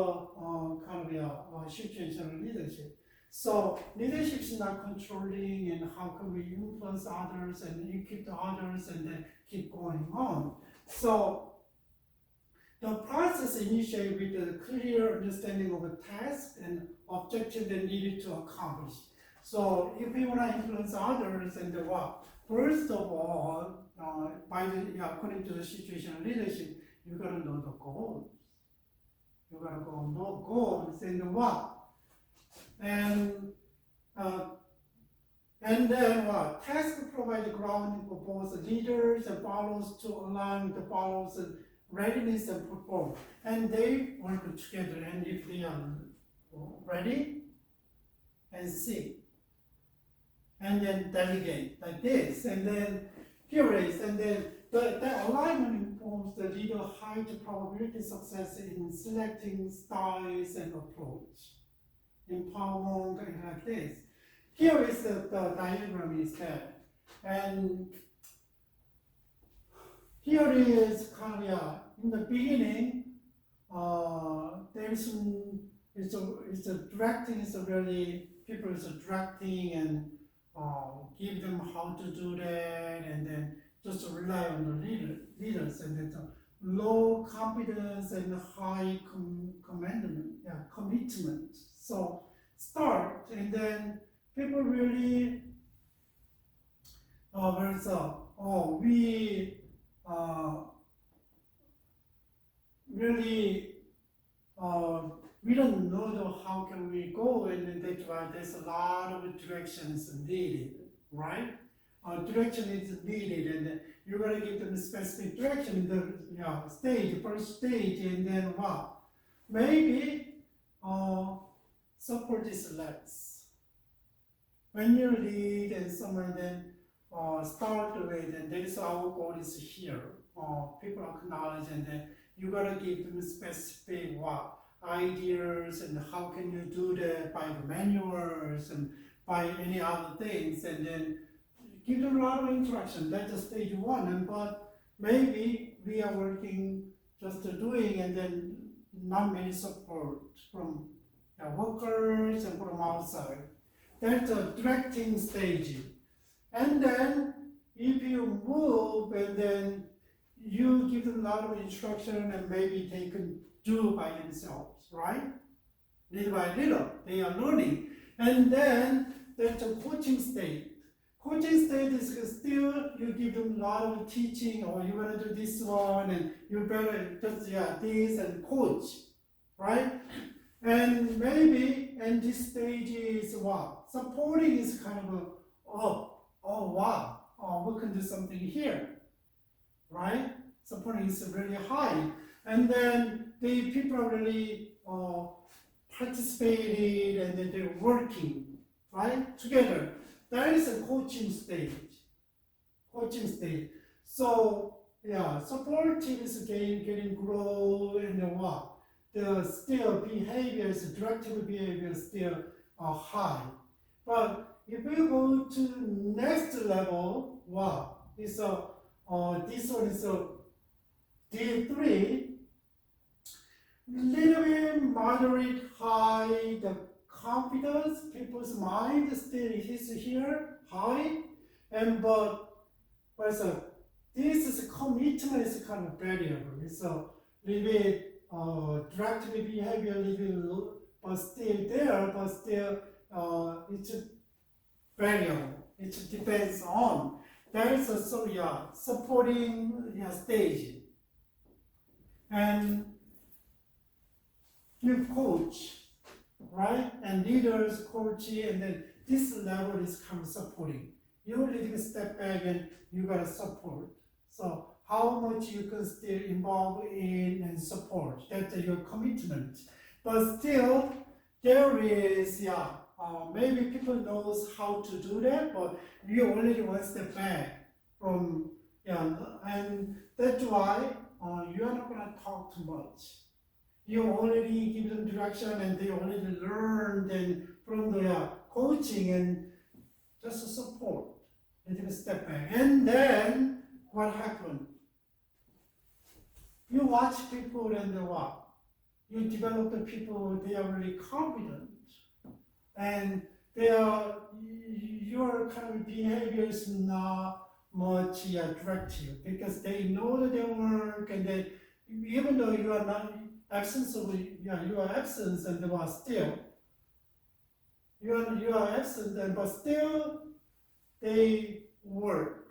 Speaker 1: kind of situational leadership. So leadership is not controlling, and how can we influence others and equip the others, and then keep going on. So the process initiates with a clear understanding of a task and objective that needed to accomplish. So if we want to influence others, and what? First of all, according to the situational leadership, you gotta know the goals. You gotta know goals and what? And then what? Task provide the grounding for both leaders and followers to align the followers' readiness and perform. And they work together, and if they are ready, and see, and then delegate like this, and then here is, and then the alignment informs the leader high probability success in selecting styles and approach. Empowerment and like this. Here is the diagram is there, and here is kind of in the beginning. There's it's a directing is a really people is directing and give them how to do that, and then just rely on the leaders, and then low confidence and high commitment. So start, and then people really, we really, we don't know how can we go, and that's why there's a lot of directions needed, right? Direction is needed, and you're gonna give them a specific direction in the stage, first stage, and then what? Maybe support is less. When you lead and someone then start with, and that is our goal is here. People acknowledge, and then you gotta give them specific ideas, and how can you do that by the manuals and by any other things, and then give them a lot of interaction. That's just stage one, but maybe we are working just doing, and then not many support from workers and from outside. That's a directing stage. And then if you move, and then you give them a lot of instruction, and maybe they can do by themselves, right? Little by little, they are learning. And then there's a coaching stage. Coaching stage is still, you give them a lot of teaching, or you want to do this one, and you better just, this, and coach, right? And maybe, and this stage is what? Supporting is kind of we can do something here, right? Supporting is really high. And then the people are really participated, and then they're working, right? Together. That is a coaching stage. So, supportive is getting grow, and what? The still behaviors, directive behaviors still are high. But if we go to next level, it's this one is a D3, little bit moderate high, the confidence, people's mind still is here, high, and but this is commitment is kind of variable. It's a little bit directive behavior, little bit, but still there, but still it's variable. It depends on. There is a supporting stage, and you coach, right? And leaders, coaching, and then this level is kind of supporting. You need to step back, and you gotta support. So how much you can still involve in and support, that's your commitment. But still, there is, maybe people knows how to do that, but you already one step back from, and that's why you are not gonna talk too much. You already give them direction, and they already learned, and from the coaching and just support, and take a step back. And then what happened? You watch people, and what? You develop the people, they are really confident, and your kind of behavior is not much directive, because they know their work, and then even though you are not absence of you are absent, and but still you are absent, and but still they work,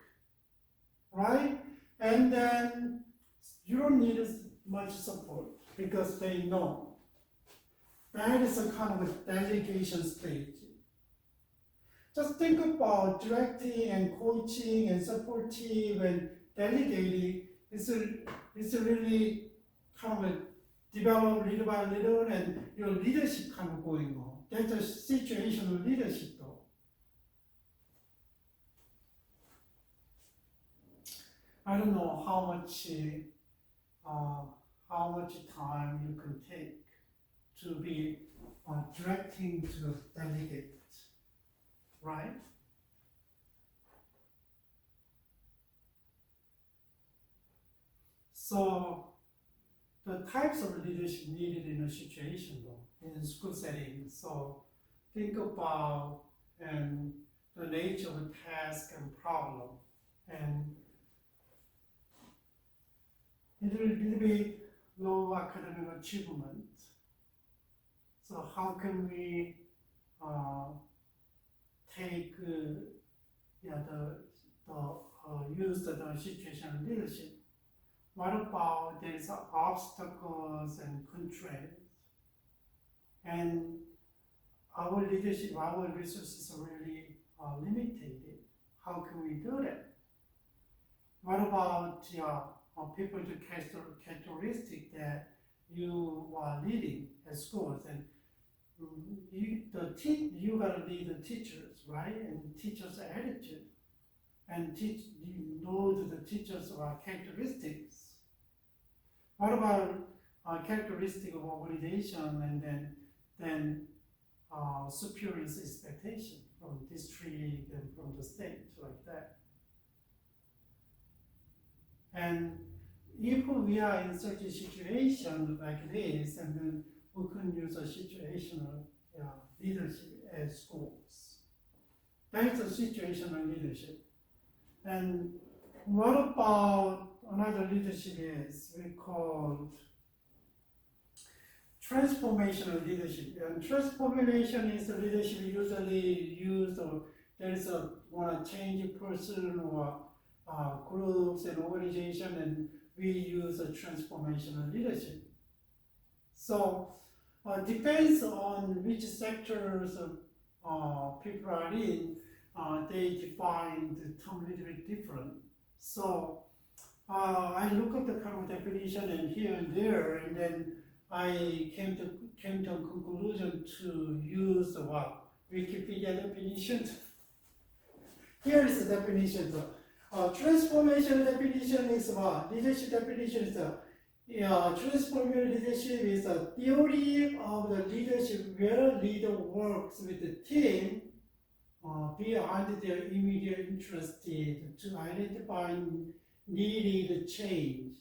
Speaker 1: right? And then you don't need as much support, because they know. That is a kind of a delegation stage. Just think about directing and coaching and supportive and delegating. It's really kind of a develop little by little, and your leadership kind of going on. That's a situational leadership though. I don't know how much time you can take to be directing to delegate, right? So the types of leadership needed in a situation though, in a school setting. So think about and the nature of a task and problem, and little bit low academic achievement. So how can we take use the situational leadership? What about there is obstacles and constraints? And our leadership, our resources are really limited. How can we do that? What about people's characteristic that you are leading at schools? And you gotta lead the teachers, right? And teachers' attitude, and you know the teachers' characteristics. What about characteristic of organization, and then superior's expectation from district and from the state, like that. And if we are in such a situation like this, and then we can use a situational leadership at schools. That's a situational leadership. And what about another leadership is we call transformational leadership. And transformation is the leadership usually used, or there is a want to change a person or groups and organization, and we use a transformational leadership. So depends on which sectors people are in, they define the term a little bit different. So I look at the kind of definition and here and there, and then I came to a conclusion to use the Wikipedia definition. Here is the definition. Transformation definition is what? Leadership definition is transformational leadership is a theory of the leadership where a leader works with the team beyond their immediate interest to identify needed change,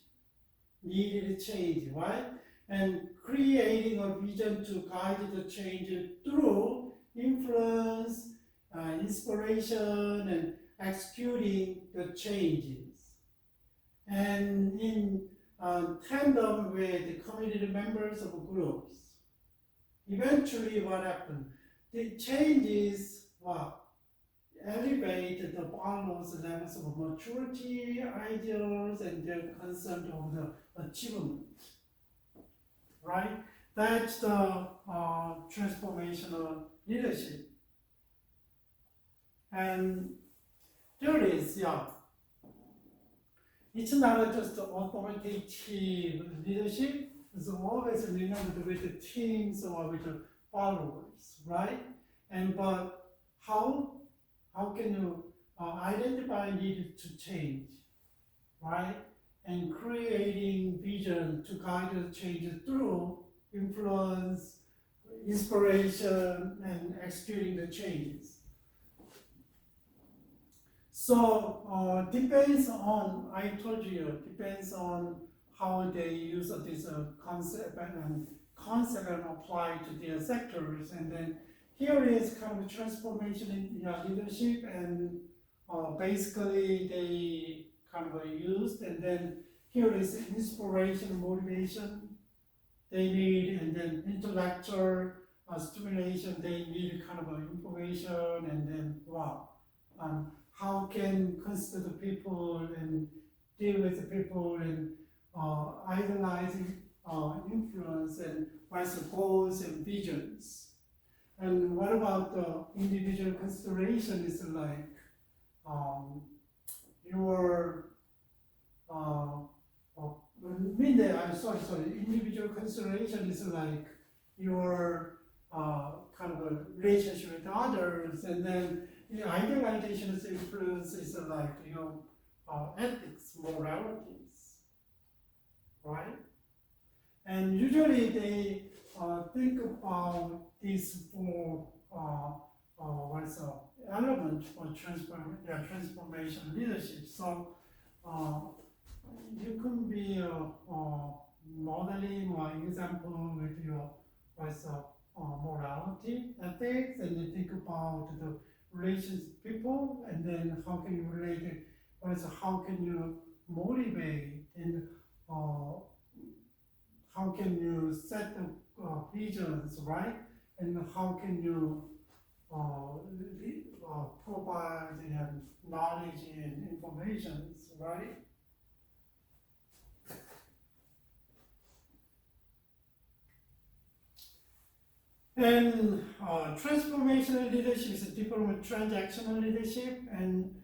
Speaker 1: right? And creating a vision to guide the change through influence, inspiration, and executing the changes. And in tandem with the community members of groups. Eventually what happened? The changes elevate the followers' levels of maturity, ideals, and their concept of the achievement. Right? That's the transformational leadership. And there is, it's not just authoritative leadership, it's always remembered with the teams or with the followers, right? And but how can you identify need to change, right? And creating vision to guide the change through influence, inspiration, and executing the changes. So depends on, I told you, depends on how they use this concept and apply to their sectors. And then here is kind of transformation in leadership, and basically they kind of used. And then here is inspiration, motivation they need, and then intellectual stimulation they need, kind of information, and then how can consider the people and deal with the people, and idolizing influence, and what's the goals and visions. And what about the individual consideration is like your individual consideration is like your kind of a relationship with others, and then idealization's influence is like ethics, moralities, right? And usually they think about these four element for transformation leadership. So you can be modeling or example with your morality, ethics, and you think about the relations with people, and then how can you relate it, how can you motivate, and uh, how can you set the visions, right? And how can you provide knowledge and information, right? And transformational leadership is different from transactional leadership, and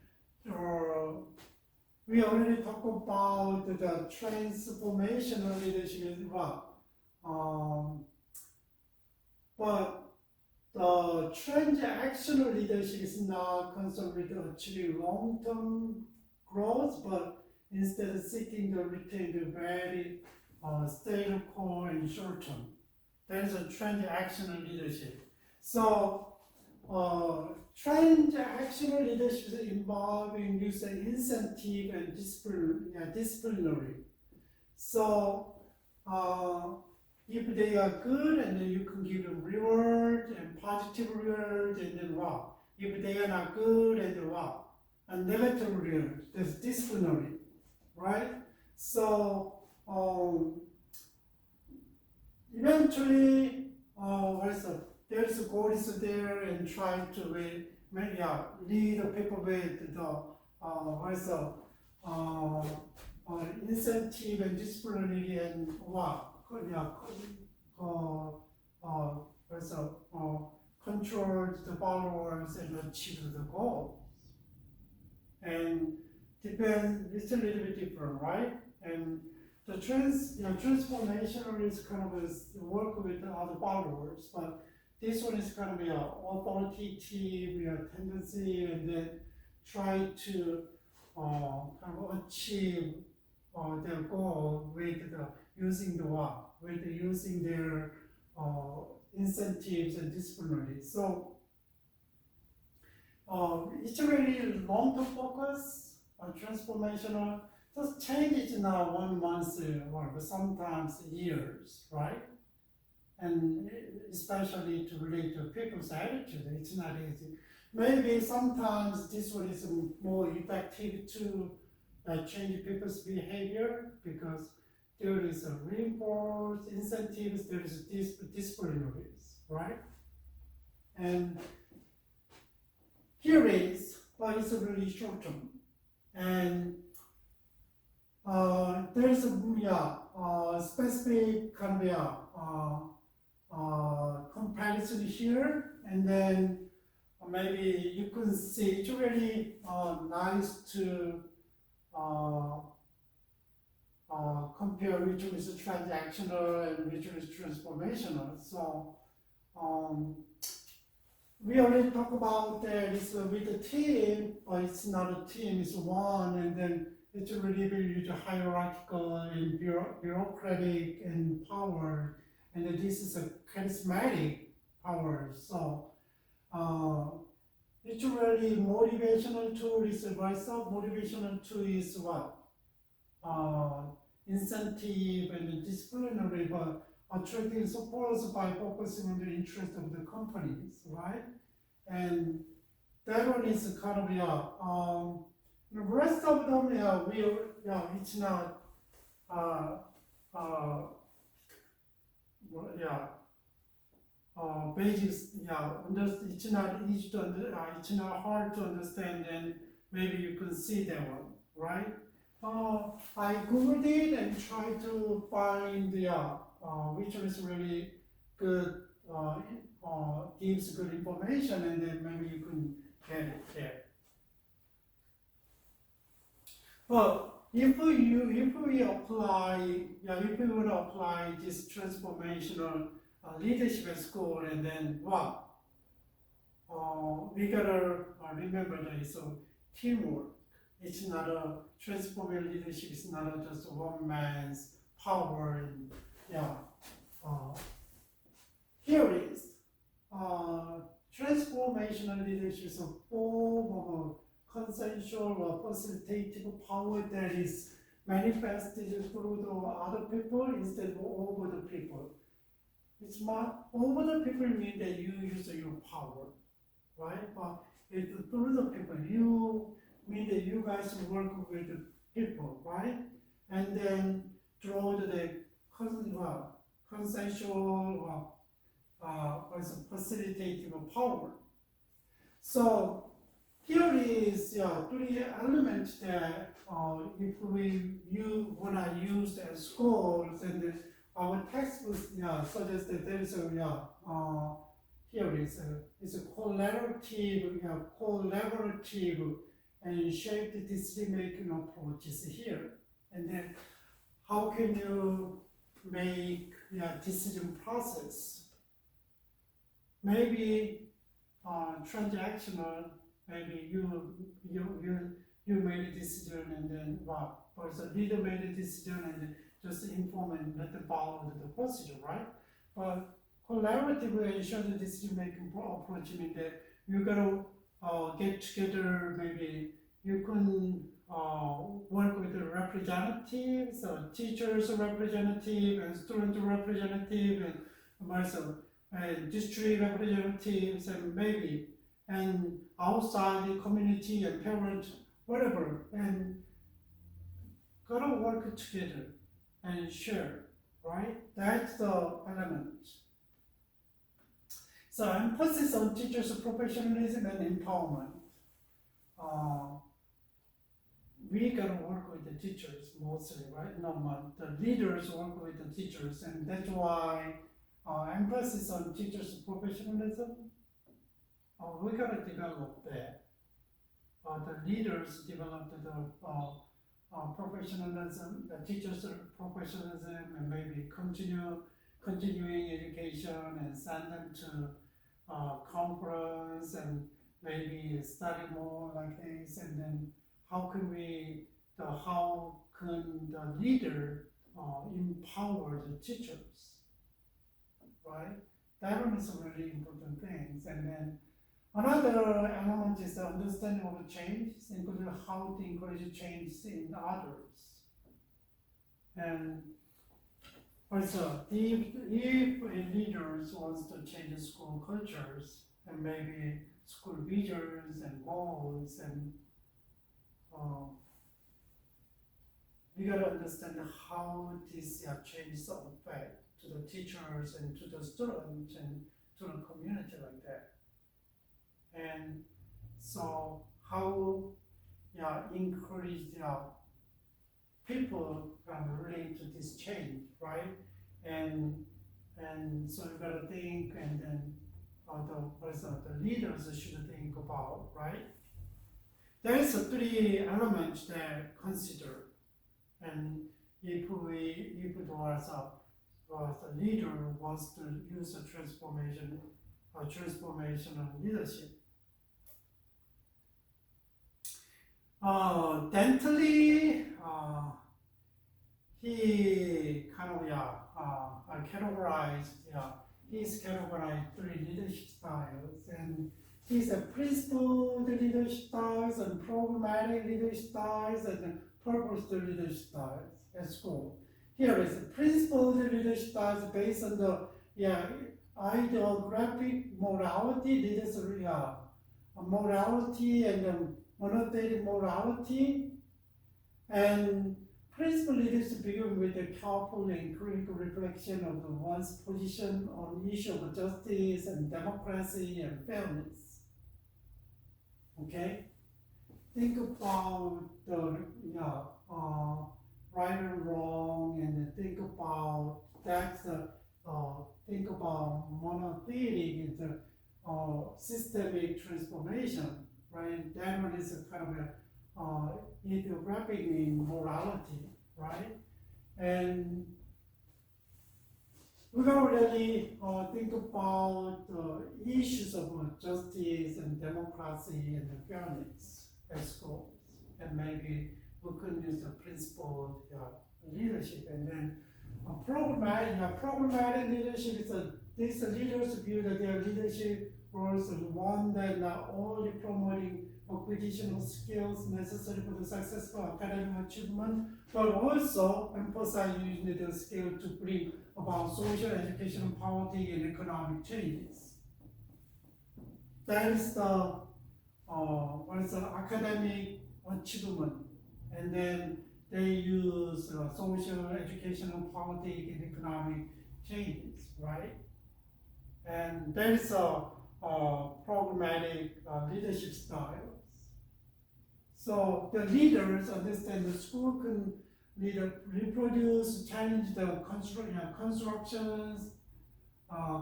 Speaker 1: we already talked about the transformational leadership as well. But the transactional leadership is not concerned with achieving long-term growth, but instead seeking to retain the very status quo in short term. That is a transactional leadership. So, transactional leadership is involving use of incentive and disciplinary. So, if they are good, and then you can give them reward and positive reward, and then what? If they are not good, and what? And negative reward, that's disciplinary, right? So, eventually, there's a goal is there and try to lead the people with the incentive and disciplinary and control the followers and achieve the goals. And it's a little bit different, right? And the transformational is kind of work with the other followers, but this one is kind of authoritative, tendency, and then try to kind of achieve their goal with using their incentives and disciplinary. So it's really long-term focus on transformational. Just changes now 1 month or sometimes years, right? And especially to relate to people's attitude, it's not easy. Maybe sometimes this one is more effective to change people's behavior because there is a reinforced incentives, there is disciplinaries, right? And here is, but it's a really short term. And there's a specific kind of comparison here, and then maybe you can see it's really nice to compare which one is transactional and which one is transformational. So we already talked about that it's with a team, but it's not a team, it's one, and then it's really very hierarchical and bureaucratic and power, and this is a charismatic power. So it's really motivational tool is vice. Motivational tool is what? Incentive and disciplinary, but attracting supporters by focusing on the interest of the companies, right? And that one is kind of the rest of them, it's not, basics, it's not easy to it's not hard to understand, and maybe you can see that one, right? I googled it and tried to find which one is really good, gives good information, and then maybe you can get it there. But if we want to apply this transformational leadership at school, and then what? We gotta remember that it's a teamwork. It's not a transformational leadership. It's not just one man's power. And here it is. Transformational leadership is a form of consensual or facilitative power that is manifested through the other people instead of over the people. It's not over the people mean that you use your power, right? But it's through the people. You mean that you guys work with the people, right? And then draw the consensual facilitative power. So here is three elements that if you wanna use as schools, and our textbooks suggest that there is here is a collaborative and shared decision-making approaches here. And then how can you make decision process? Maybe transactional, maybe you made a decision and then or the leader made a decision and then just inform and let them follow the procedure, right? But collaborative and shared decision-making approach means that you gotta get together, maybe you can work with the representatives, teachers representative, and student representative, and also and district representatives, and maybe and outside the community and parents, whatever, and gotta work together and share, right? That's the element. So emphasis on teachers' professionalism and empowerment. We gotta work with the teachers mostly, right? No, the leaders work with the teachers, and that's why emphasis on teachers' professionalism. We gotta develop that. The leaders developed the professionalism, the teachers' professionalism, and maybe continuing education and send them to conference and maybe study more like this, and then how can the leader empower the teachers, right? That one is a really important thing. And then another element is the understanding of the change, including how to encourage change in others. And also, if a leader wants to change the school cultures and maybe school visions and goals, and we gotta understand how this changes affect to the teachers and to the students and to the community like that. And so how encourage people relate to this change, right? And so you gotta think, and then the leaders should think about, right? There is three elements that consider, and if the leader wants to use a transformational leadership. Dentally, he kind of he's categorized three leadership styles, and he's a principled leadership styles and programmatic leadership styles and purposeful leadership styles at school. Here is a principled leadership styles based on the ideographic morality, morality and monotheistic morality, and principled leadership begin with a careful and critical reflection of one's position on the issue of justice and democracy and fairness. Okay? Think about the right and wrong, and think about think about monotheistic is the systemic transformation, right? That one is a kind of ideographic in morality, right? And we don't really think about the issues of justice and democracy and fairness at schools, and maybe we could use the principled leadership. And then programmatic leadership is these leaders view that their leadership roles is one that not only promoting acquisition of skills necessary for the successful academic achievement, but also emphasize using the skill to bring about social, educational, poverty, and economic changes. That is the academic achievement. And then they use social, educational, political, and economic changes, right? And there is a programmatic leadership styles. So the leaders understand the school can reproduce, challenge the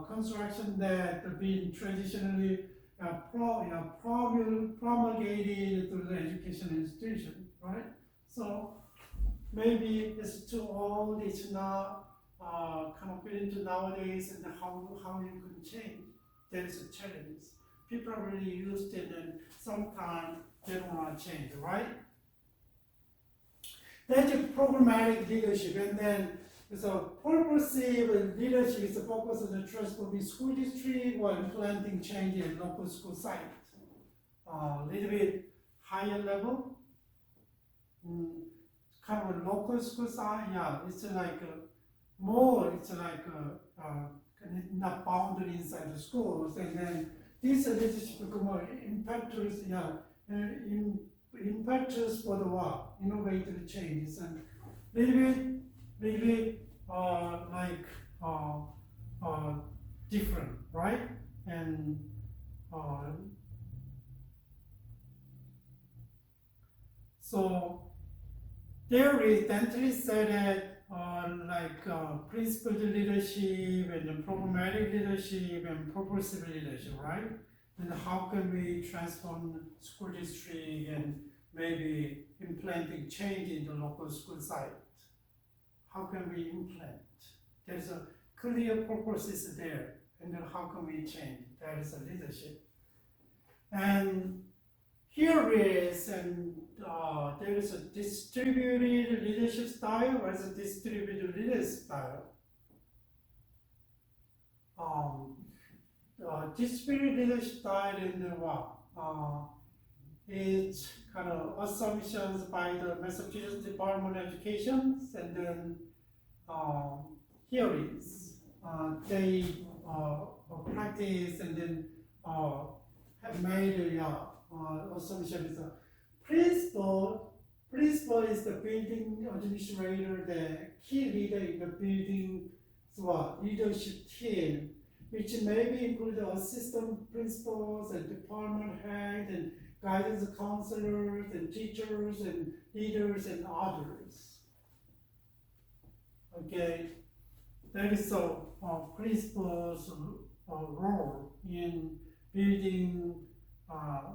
Speaker 1: construction that have been traditionally promulgated through the education institution, right? So maybe it's too old, it's not kind of fit into nowadays, and how you can change. There is a challenge. People are really used to it, and sometimes they don't want to change, right? That's a programmatic leadership, and then so purposive leadership is focused on the transforming school district or implementing change in local school site. A little bit higher level, kind of a local school site. Yeah, it's like not bounded inside the schools, and then this leadership become more impetus, impetus for the what? Innovative changes, and little bit different, right? And so there is dentally said that principled leadership and the programmatic leadership and purposive leadership, right? And how can we transform school district and maybe implementing change in the local school site? How can we implement? There's a clear purpose there, and then how can we change? That is a leadership. And here is, and there is a distributed leadership style as a distributed leadership style. Distributed leadership style in what? It's kind of assumptions by the Massachusetts Department of Education, and then theories. They practice and then have made assumptions. Principal is the building administrator, the key leader in the building leadership team, which maybe include assistant principals and department head and guidance counselors and teachers and leaders and others. Okay, that is a principal's role in building.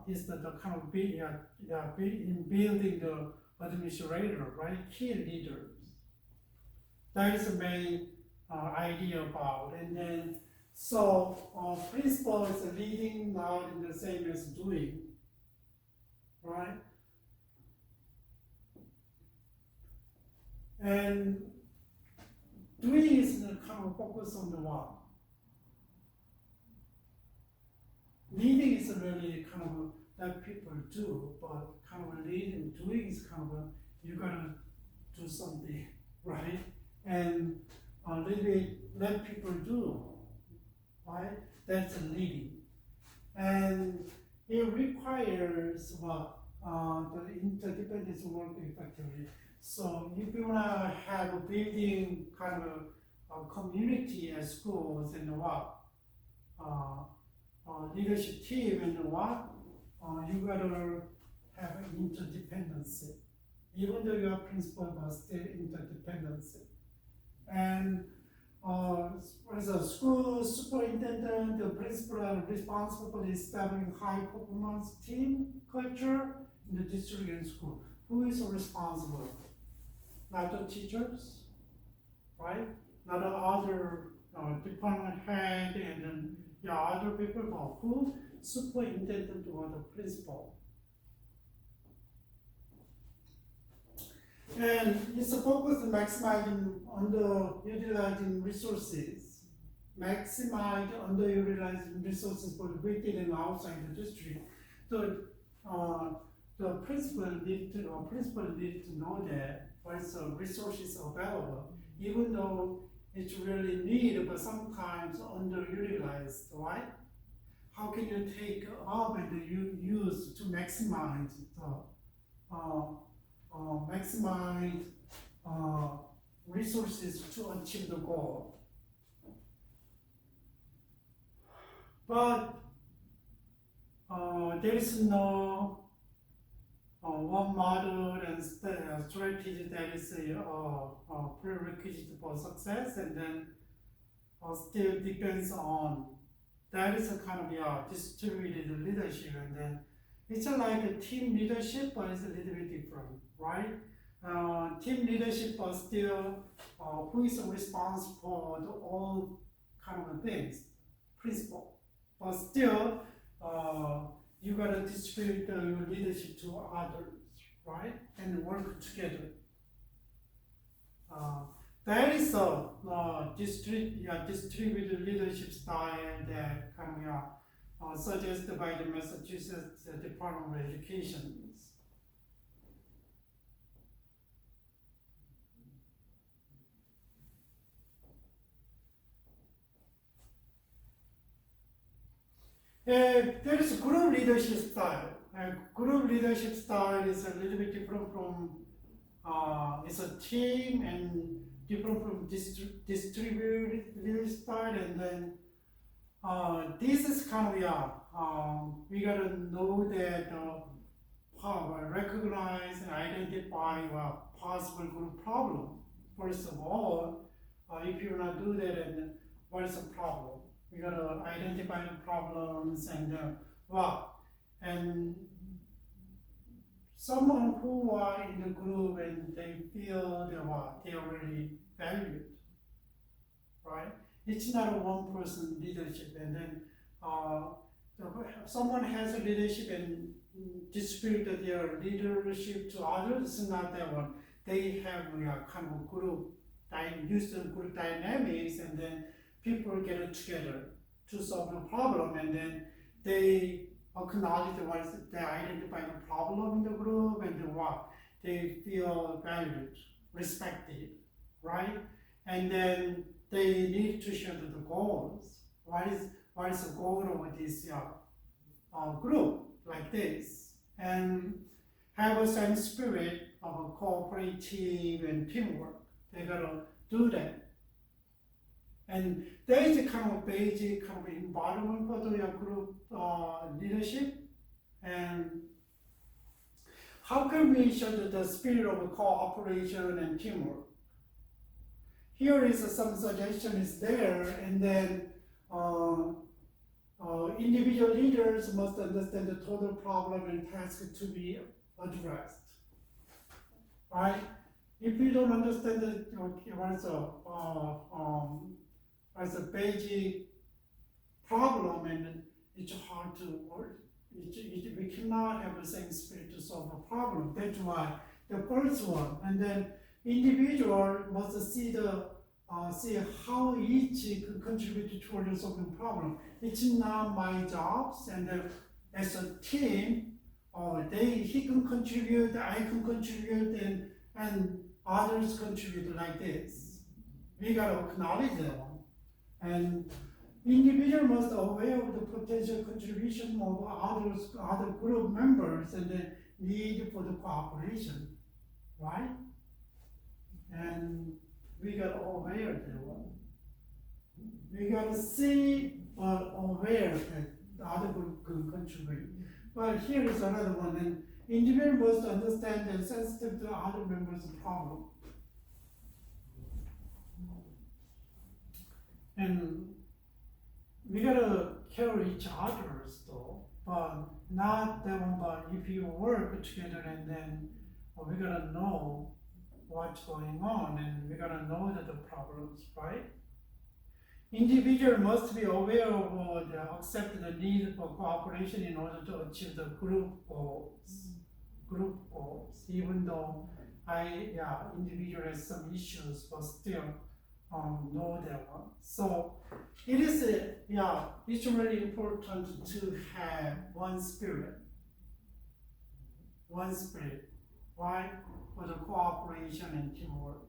Speaker 1: Is the kind of in building the administrator, right? Key leaders. That is the main idea about. And then so principal is leading, not in the same as doing, right? And doing is kind of focus on the what? Leading is really kind of that people do, but kind of leading, doing is kind of you gotta do something, right? And a little bit let people do, right? That's a leading. And it requires what? The interdependence work effectively. So if you wanna have a building kind of a community at schools and what? Leadership team and what? You gotta have interdependency. Even though you are principal, but still interdependency. And as a school superintendent, the principal are responsible for establishing high performance team culture in the district and school. Who is responsible? Not the teachers, right? Not the other department head and then other people, but who? Superintendent or the principal. And it's focused on maximizing underutilizing resources, maximize underutilizing resources for within and outside the district. So the principal need to know that what's resources available, even though it's really needed, but sometimes underutilized, right? How can you take up and you use to maximize maximize resources to achieve the goal. But there is no one model and strategy that is a prerequisite for success, and then still depends on, that is a kind of distributed leadership, and then it's like a team leadership, but it's a little bit different, right? Team leadership, but still who is responsible for all kind of things, principle, but still you gotta distribute your leadership to others, right? And work together. That is a distributed leadership style that kind of suggested by the Massachusetts Department of Education. There is a group leadership style. Group leadership style is a little bit different from, it's a team and different from distributed leadership style, and then this is kind of, we gotta know that recognize and identify a possible group problem. First of all, if you wanna do that, and what is the problem? We gotta identify the problems and and someone who are in the group and they feel they are really valued, right? It's not a one person leadership, and then someone has a leadership and distribute their leadership to others. It's not that one. They have kind of group, use the group dynamics, and then people get together to solve the problem, and then they acknowledge they identify the problem in the group, and they feel valued, respected, right? And then they need to share the goals. What is the goal of this group like this? And have a same spirit of a cooperative and teamwork. They gotta do that. And there is a kind of basic kind of environment for the group leadership. And how can we show the spirit of cooperation and teamwork? Here is some suggestion is there, and then individual leaders must understand the total problem and task to be addressed, right? If you don't understand what's a basic problem, and it's hard to work. We cannot have the same spirit to solve a problem. That's why the first one, and then individual must see how each can contribute toward solving problem. It's not my jobs, and as a team, he can contribute, I can contribute, and others contribute like this. We gotta acknowledge that one. And individual must aware of the potential contribution of other group members and the need for the cooperation, right? And we got aware of that one. We got to see or aware that the other group can contribute. But here is another one. And individual must understand and sensitive to other members' problem. And we gotta carry each other's though, but not that one. But if you work together, and then we gotta know what's going on, and we gotta know that the problems, right? Individual must be aware of accept the need for cooperation in order to achieve the group goals. Group goals, even though individual has some issues, but still know that one. So it is it's really important to have one spirit. Why? For the cooperation and teamwork.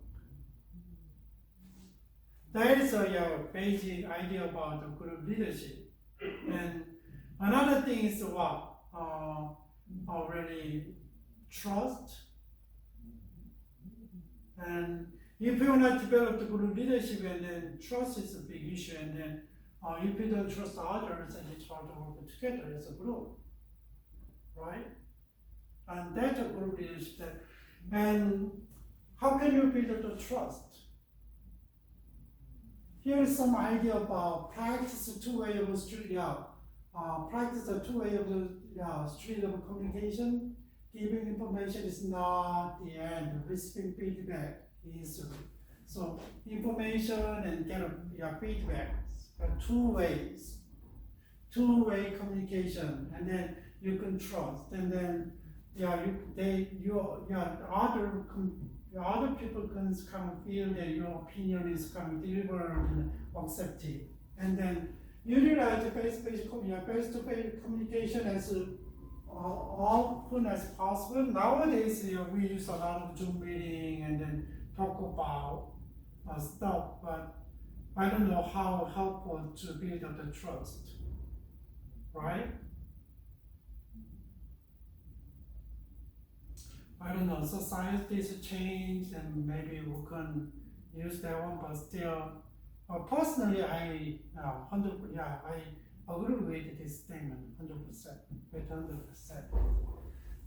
Speaker 1: That is a basic idea about the group leadership. And another thing is really trust And if you want to develop the good leadership, and then trust is a big issue, and then if you don't trust others, then it's hard to work together as a group, right? And that's a good leadership. And how can you build the trust? Here is some idea about practice two-way of street, practice a two-way of the street of communication. Giving information is not the end. Receiving feedback is. So information and get feedback. Two ways. Two-way communication, and then you can trust, and then other people can kind of feel that your opinion is kind of delivered and accepted, and then utilize the face-to-face communication as often as possible. Nowadays, we use a lot of Zoom meeting and then talk about stuff, but I don't know how helpful to build up the trust, right? I don't know, societies change, and maybe we can use that one, but still, personally, I agree with this statement, 100%, with 100%.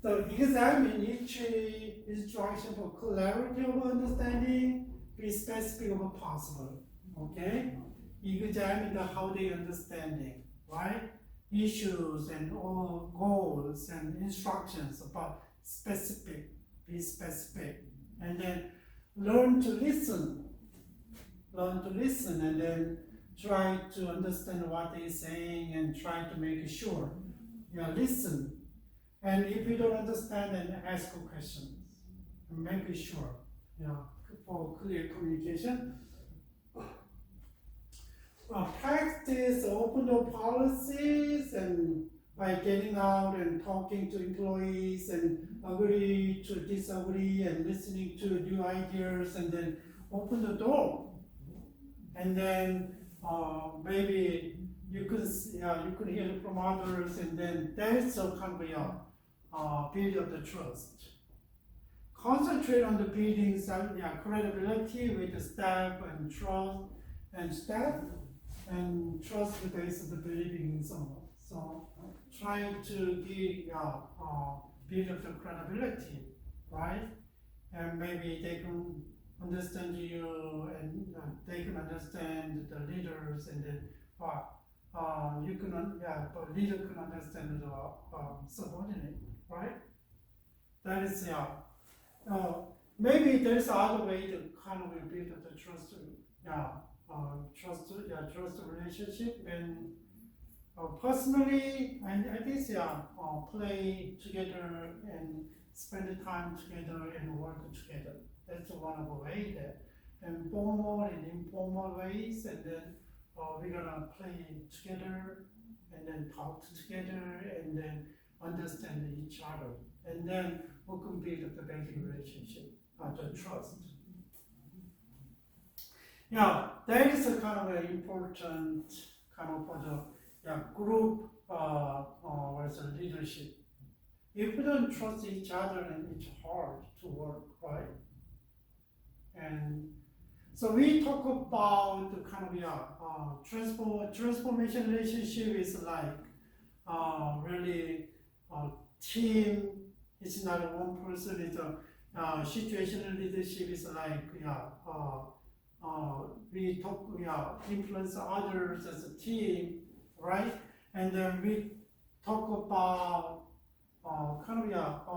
Speaker 1: So, examine each instruction for clarity of understanding, be specific as possible, okay? Examine how they understanding, right? Issues and all goals and instructions about specific, be specific, and then learn to listen, and then try to understand what they're saying and try to make sure, listen, and if you don't understand, then ask questions, and make sure, for clear communication. Practice open door policies, and by getting out and talking to employees and agree to disagree and listening to new ideas, and then open the door. And then maybe you could hear from others, and then that's a kind of build up the trust. Concentrate on the building credibility with the staff and trust the base of the believing in someone. So trying to build up the credibility, right? And maybe they can understand you, and they can understand the leaders, and then the leader can understand the subordinate, right? That is maybe there's other way to kind of build up the trust, trust relationship. And personally, I guess play together and spend the time together and work together. That's one of the ways that, and formal and informal ways, and then we're gonna play together, and then talk together, and then understand each other, and then we can build up the basic relationship, the trust. That is a kind of an important kind of for the group as a leadership. If we don't trust each other, then it's hard to work, right? And so we talk about the kind of transformation relationship is like really team. It's not one person. It's a situational leadership is like we influence others as a team, right? And then we talk about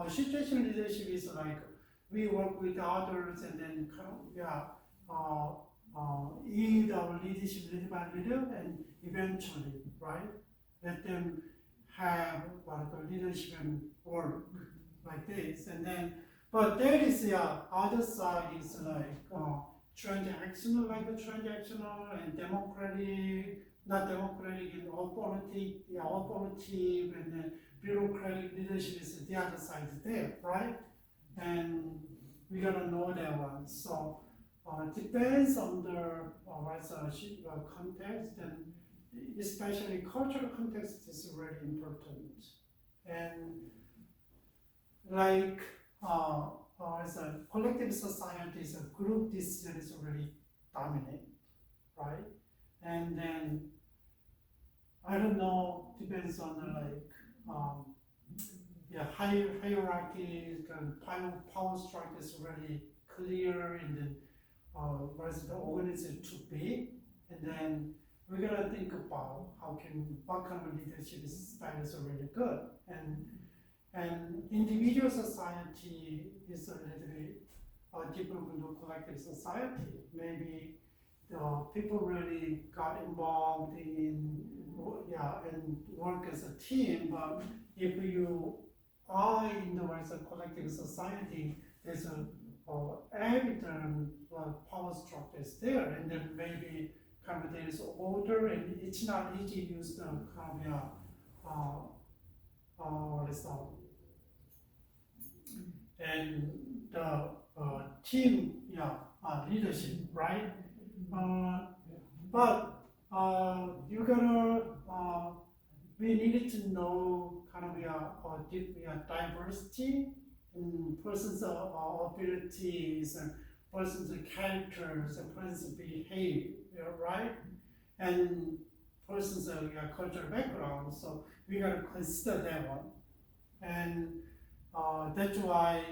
Speaker 1: situational leadership is like we work with others, and then yield our leadership little by little, and eventually, right, let them have the leadership and work like this. And then, but there is the other side is like transactional, and democratic, not democratic, and authoritative, and then bureaucratic leadership is the other side there, right? And we gotta know that one. So depends on the context, and especially cultural context is really important. And like as a collective society, is a group decision is really dominant, right? And then I don't know, depends on the hierarchy, power structure is really clear, and then where's the organization to be, and then we're gonna think about what kind of leadership style is really good, and individual society is a little bit different from the collective society. Maybe the people really got involved in and work as a team, but if you are in the as a collective society, there's a evident power structure is there, and then maybe kind of there is order, and it's not easy to use the kind of what is that? And the team leadership, right? But you gotta we needed to know kind of diversity in persons' abilities and persons' characters and persons' behavior, right? And persons' cultural background. So we gotta consider that one, and that's why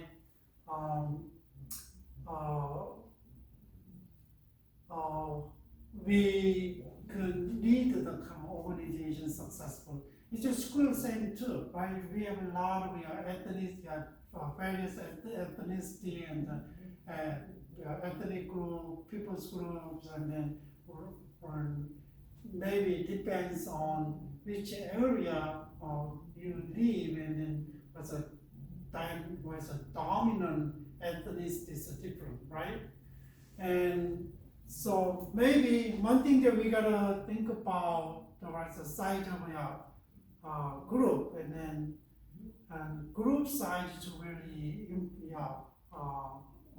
Speaker 1: we could lead the kind of organization successful. It's a school setting too, right? We have a lot of various ethnicity and ethnic group, people's groups, and then or maybe it depends on which area you live, and then what's a dominant ethnicity is different, right? And so maybe one thing that we gotta think about the size of group, and then group size to really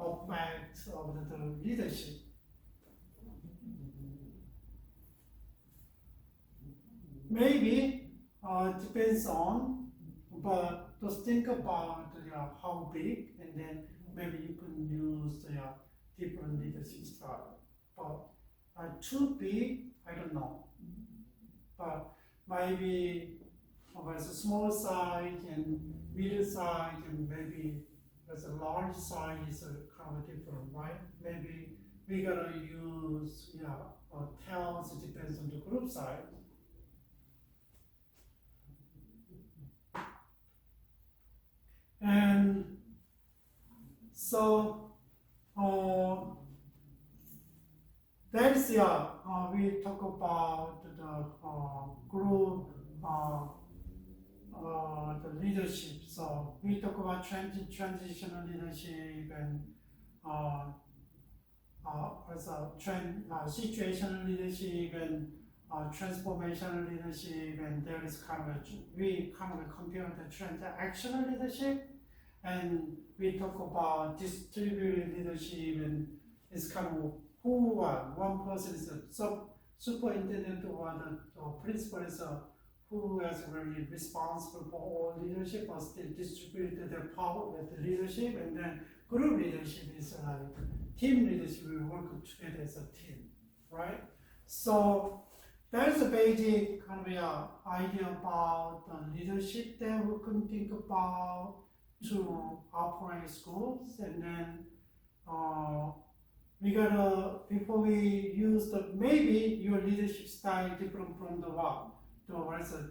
Speaker 1: affect of the leadership. Maybe depends on, but just think about how big, and then maybe you can use different leadership style. But too big, I don't know. But maybe as a small size and middle size, and maybe as a large size is kind of different, right? Maybe we gotta use tails. It depends on the group size. And so that is we talk about the group the leadership. So we talk about transitional leadership, and situational leadership, and transformational leadership, and there is we compare the transactional leadership, and we talk about distributed leadership, and it's kind of one person is a superintendent or the principal is who is really responsible for all leadership, or still distributed their power with the leadership, and then group leadership is team leadership. We work together as a team, right? So that's the basic kind of idea about the leadership that we can think about to operate schools, and then we gotta, before we use maybe your leadership style different from the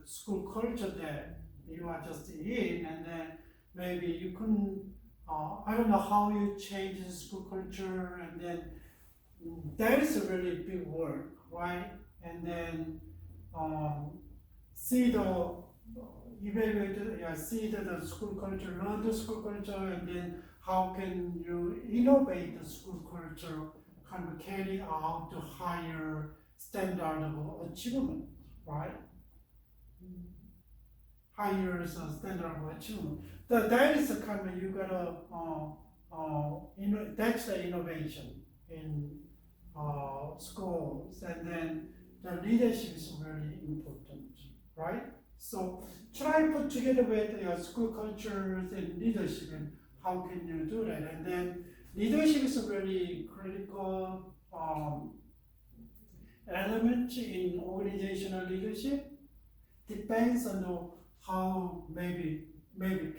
Speaker 1: school culture that you are just in, and then maybe you can, I don't know how you change the school culture, and then that is a really big work, right? And then see the school culture, learn the school culture, and then how can you innovate the school culture, kind of carry out the higher standard of achievement, right? Higher standard of achievement. That is the kind of you gotta, that's the innovation in schools, and then the leadership is very important, right? So try to put together with your school cultures and leadership, and how can you do that? And then leadership is a very critical element in organizational leadership. Depends on how maybe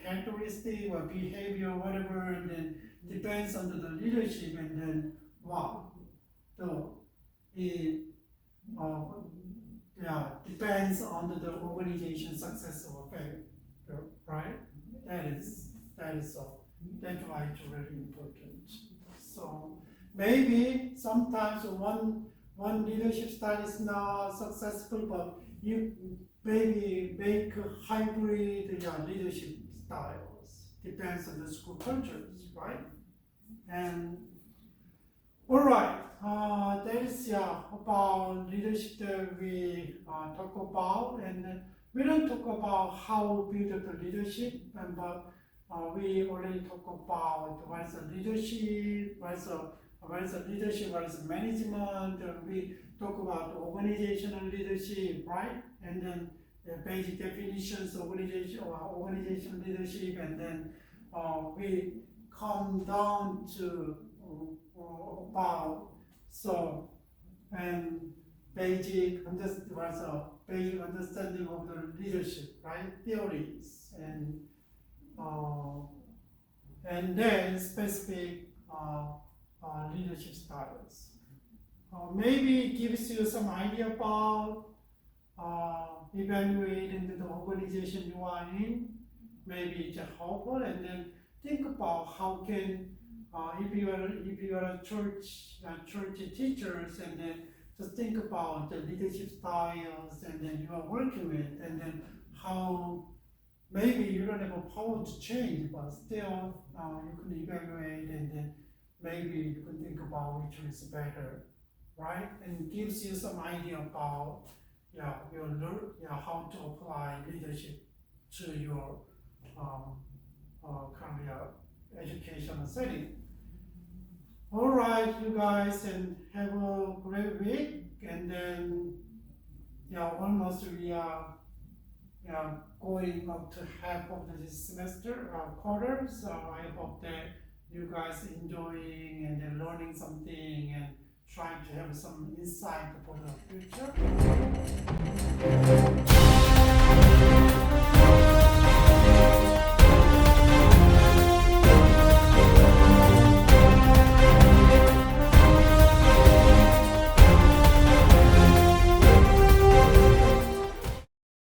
Speaker 1: characteristic or behavior, whatever, and then depends on the leadership, and then depends on the organization success or failure, right? That's why it's really important. So maybe sometimes one leadership style is not successful, but you maybe make hybrid leadership styles. Depends on the school cultures, right? And all right, that is about leadership that we talk about, and we don't talk about how we build the leadership, but we already talk about what is the leadership, what is management. We talk about organizational leadership, right? And then the basic definitions of organizational leadership, and then we come down to about basic understanding of the leadership, right? Theories, and then specific leadership styles. Maybe it gives you some idea about evaluating the organization you are in. Maybe it's helpful, and then think about how can if you are a church teachers, and then just think about the leadership styles, and then you are working with, and then how maybe you don't have a power to change, but still you can evaluate, and then maybe you can think about which one is better, right? And gives you some idea about how to apply leadership to your career educational setting. All right, you guys, and have a great week. And then almost we are going up to half of this semester quarter. So I hope that you guys enjoying and then learning something and trying to have some insight for the future.